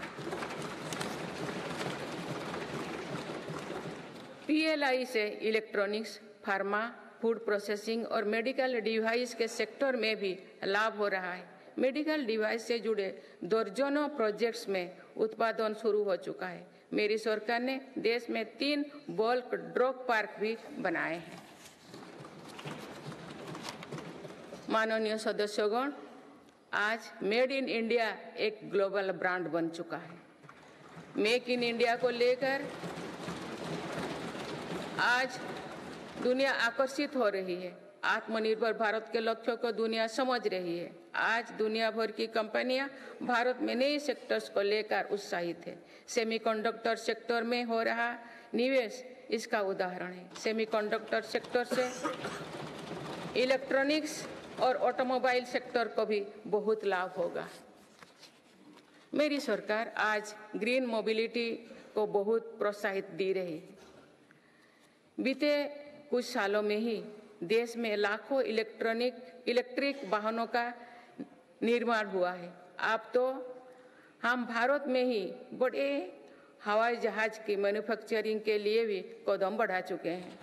PLI से इलेक्ट्रॉनिक्स, फार्मा, फूड प्रोसेसिंग और मेडिकल डिवाइस के सेक्टर में भी लाभ हो रहा है। मेडिकल डिवाइस से जुड़े दर्जनों प्रोजेक्ट्स में उत्पादन शुरू हो चुका है। मेरी सरकार ने देश में 3 बल्क ड्रग पार्क भी बनाए हैं। माननीय सदस्यगण, आज मेड इन इंडिया एक ग्लोबल ब्रांड बन चुका है। मेक इन इंडिया को लेकर आज दुनिया आकर्षित हो रही है। आत्मनिर्भर भारत के लक्ष्यों को दुनिया समझ रही है। आज दुनिया भर की कंपनियां भारत में नए सेक्टर्स को लेकर उत्साहित है। सेमीकंडक्टर सेक्टर में हो रहा निवेश इसका उदाहरण है। सेमीकंडक्टर सेक्टर से इलेक्ट्रॉनिक्स और ऑटोमोबाइल सेक्टर को भी बहुत लाभ होगा। मेरी सरकार आज ग्रीन मोबिलिटी को बहुत प्रोत्साहित दे रही है। बीते कुछ सालों में ही देश में लाखों इलेक्ट्रिक वाहनों का निर्माण हुआ है। अब तो हम भारत में ही बड़े हवाई जहाज की मैन्युफैक्चरिंग के लिए भी कदम बढ़ा चुके हैं।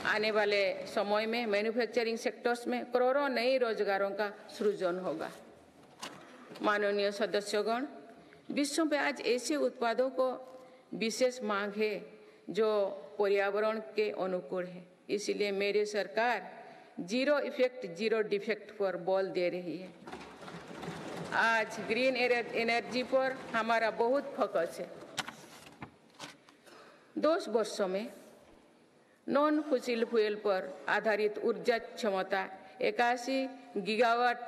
आने वाले समय में मैन्युफैक्चरिंग सेक्टर्स में करोड़ों नए रोजगारों का सृजन होगा। माननीय सदस्यगण, विश्व में आज ऐसे उत्पादों को विशेष मांग है जो पर्यावरण के अनुकूल है। इसलिए मेरी सरकार जीरो इफेक्ट जीरो डिफेक्ट पर बल दे रही है। आज ग्रीन एनर्जी पर हमारा बहुत फोकस है। 10 वर्षों में नॉन फॉसिल फ्यूल पर आधारित ऊर्जा क्षमता 81 गीगावाट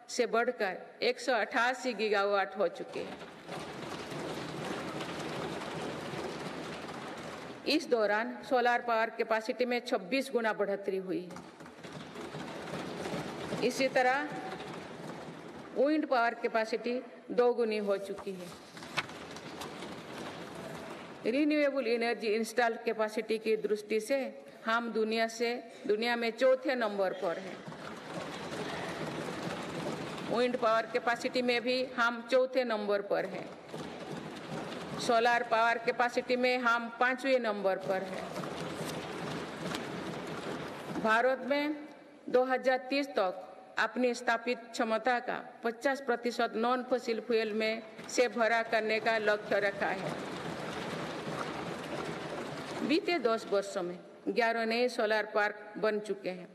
से बढ़कर 188 गीगावाट हो चुके हैं। इस दौरान सोलर पावर कैपेसिटी में 26 गुना बढ़ोतरी हुई है। इसी तरह विंड पावर कैपेसिटी 2 गुनी हो चुकी है। रिन्यूएबल एनर्जी इंस्टॉल कैपेसिटी की दृष्टि से हम दुनिया में 4थे नंबर पर हैं। विंड पावर कैपेसिटी में भी हम 4थे नंबर पर हैं। सोलर पावर कैपेसिटी में हम 5वें नंबर पर हैं। भारत में 2030 तक अपनी स्थापित क्षमता का 50% नॉन फॉसिल फ्यूल में से भरा करने का लक्ष्य रखा है। बीते 10 वर्षों में 11 नए सोलर पार्क बन चुके हैं।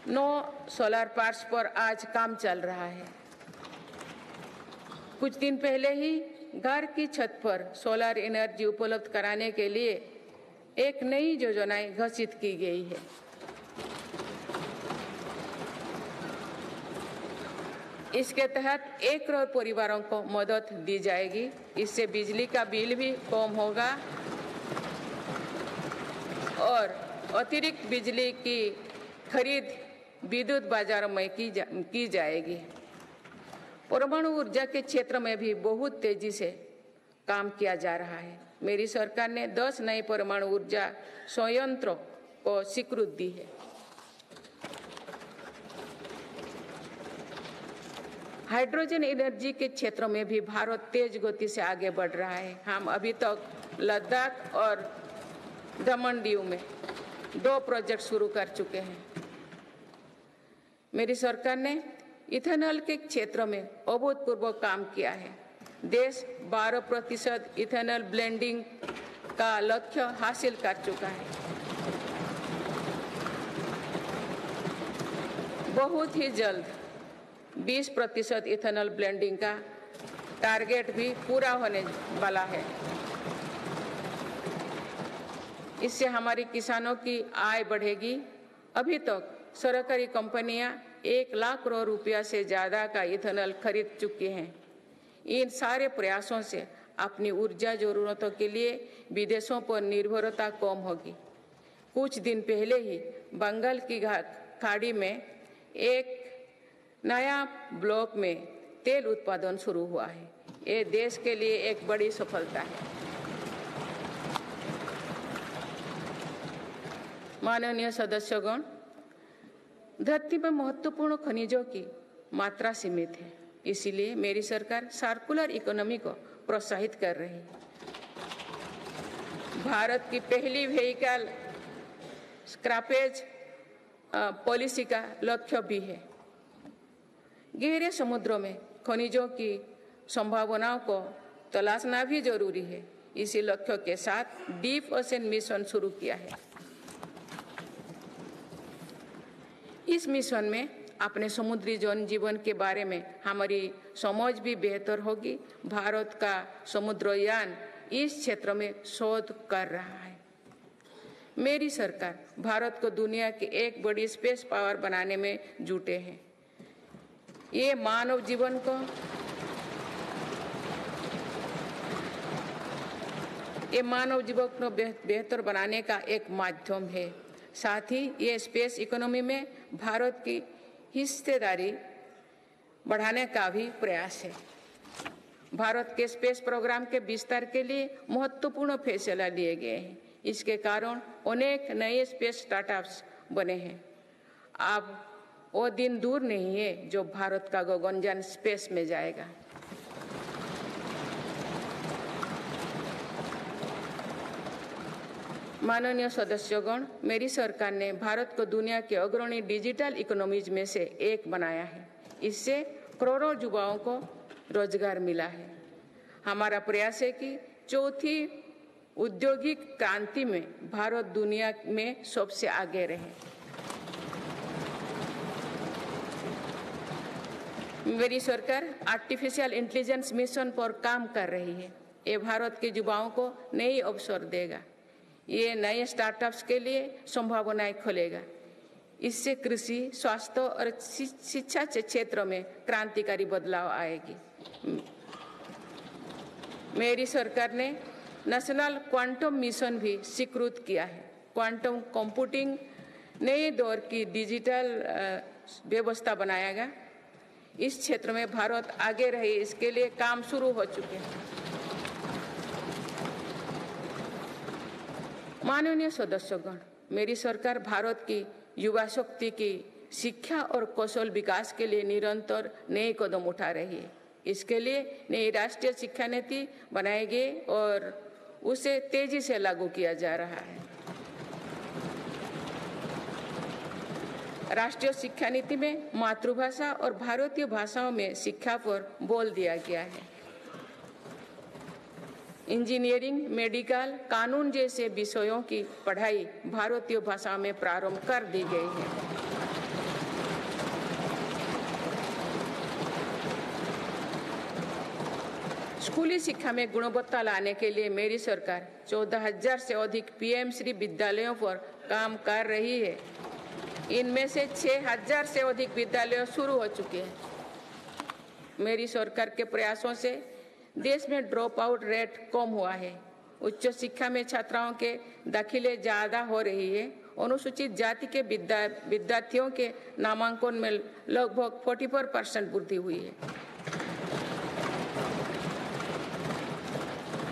9 सोलर पार्क्स पर आज काम चल रहा है। कुछ दिन पहले ही घर की छत पर सोलर एनर्जी उपलब्ध कराने के लिए एक नई योजना घोषित की गई है। इसके तहत 1 करोड़ परिवारों को मदद दी जाएगी। इससे बिजली का बिल भी कम होगा और अतिरिक्त बिजली की खरीद विद्युत बाजारों में की जाएगी। परमाणु ऊर्जा के क्षेत्र में भी बहुत तेजी से काम किया जा रहा है। मेरी सरकार ने 10 नए परमाणु ऊर्जा संयंत्रों को स्वीकृति दी है। हाइड्रोजन एनर्जी के क्षेत्र में भी भारत तेज गति से आगे बढ़ रहा है। हम अभी तक लद्दाख और दमन दीव में 2 प्रोजेक्ट शुरू कर चुके हैं। मेरी सरकार ने इथेनॉल के क्षेत्र में अभूतपूर्व काम किया है। देश 12% इथेनॉल ब्लेंडिंग का लक्ष्य हासिल कर चुका है। बहुत ही जल्द 20% इथेनॉल ब्लेंडिंग का टारगेट भी पूरा होने वाला है। इससे हमारे किसानों की आय बढ़ेगी। अभी तक सरकारी कंपनियां 1 लाख करोड़ रुपया से ज़्यादा का इथेनॉल खरीद चुकी हैं। इन सारे प्रयासों से अपनी ऊर्जा जरूरतों के लिए विदेशों पर निर्भरता कम होगी। कुछ दिन पहले ही बंगाल की खाड़ी में एक नया ब्लॉक में तेल उत्पादन शुरू हुआ है। ये देश के लिए एक बड़ी सफलता है। माननीय सदस्यगण, धरती पर महत्वपूर्ण खनिजों की मात्रा सीमित है, इसीलिए मेरी सरकार सर्कुलर इकोनॉमी को प्रोत्साहित कर रही है। भारत की पहली व्हीकल स्क्रैपेज पॉलिसी का लक्ष्य भी है। गहरे समुद्रों में खनिजों की संभावनाओं को तलाशना भी जरूरी है। इसी लक्ष्य के साथ डीप ओशन मिशन शुरू किया है। इस मिशन में अपने समुद्री जनजीवन के बारे में हमारी समझ भी बेहतर होगी। भारत का समुद्रयान इस क्षेत्र में शोध कर रहा है। मेरी सरकार भारत को दुनिया की एक बड़ी स्पेस पावर बनाने में जुटे हैं। ये मानव जीवन को बेहतर बनाने का एक माध्यम है। साथ ही ये स्पेस इकोनॉमी में भारत की हिस्सेदारी बढ़ाने का भी प्रयास है। भारत के स्पेस प्रोग्राम के विस्तार के लिए महत्वपूर्ण फैसला लिए गए हैं। इसके कारण अनेक नए स्पेस स्टार्टअप्स बने हैं। अब वो दिन दूर नहीं है जो भारत का गगनयान स्पेस में जाएगा। माननीय सदस्यगण, मेरी सरकार ने भारत को दुनिया के अग्रणी डिजिटल इकोनॉमीज में से एक बनाया है। इससे करोड़ों युवाओं को रोजगार मिला है। हमारा प्रयास है कि चौथी औद्योगिक क्रांति में भारत दुनिया में सबसे आगे रहे। मेरी सरकार आर्टिफिशियल इंटेलिजेंस मिशन पर काम कर रही है। ये भारत के युवाओं को नए अवसर देगा। ये नए स्टार्टअप्स के लिए संभावनाएं खोलेगा। इससे कृषि, स्वास्थ्य और शिक्षा के क्षेत्र में क्रांतिकारी बदलाव आएगी। मेरी सरकार ने नेशनल क्वांटम मिशन भी स्वीकृत किया है। क्वांटम कंप्यूटिंग नए दौर की डिजिटल व्यवस्था बनाएगा। इस क्षेत्र में भारत आगे रहे, इसके लिए काम शुरू हो चुके हैं। माननीय सदस्यगण, मेरी सरकार भारत की युवा शक्ति की शिक्षा और कौशल विकास के लिए निरंतर नए कदम उठा रही है। इसके लिए नई राष्ट्रीय शिक्षा नीति बनाई गई और उसे तेजी से लागू किया जा रहा है। राष्ट्रीय शिक्षा नीति में मातृभाषा और भारतीय भाषाओं में शिक्षा पर बल दिया गया है। इंजीनियरिंग, मेडिकल, कानून जैसे विषयों की पढ़ाई भारतीय भाषा में प्रारंभ कर दी गई है। स्कूली शिक्षा में गुणवत्ता लाने के लिए मेरी सरकार 14,000 से अधिक पीएम श्री विद्यालयों पर काम कर रही है। इनमें से 6,000 से अधिक विद्यालय शुरू हो चुके हैं। मेरी सरकार के प्रयासों से देश में ड्रॉप आउट रेट कम हुआ है। उच्च शिक्षा में छात्राओं के दाखिले ज़्यादा हो रही है। अनुसूचित जाति के विद्यार्थियों के नामांकन में लगभग 44% वृद्धि हुई है।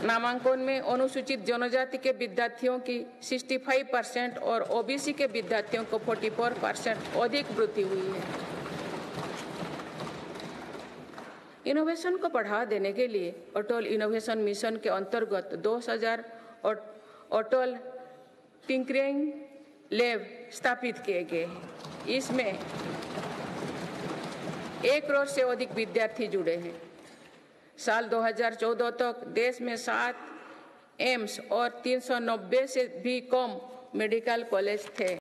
नामांकन में अनुसूचित जनजाति के विद्यार्थियों की 65% और ओबीसी के विद्यार्थियों को 44% अधिक वृद्धि हुई है। इनोवेशन को बढ़ावा देने के लिए अटल इनोवेशन मिशन के अंतर्गत 2000 अटल टिंकरिंग लैब स्थापित किए गए हैं। इसमें 1 करोड़ से अधिक विद्यार्थी जुड़े हैं। साल 2014 तक देश में 7 एम्स और 390 से भी कम मेडिकल कॉलेज थे।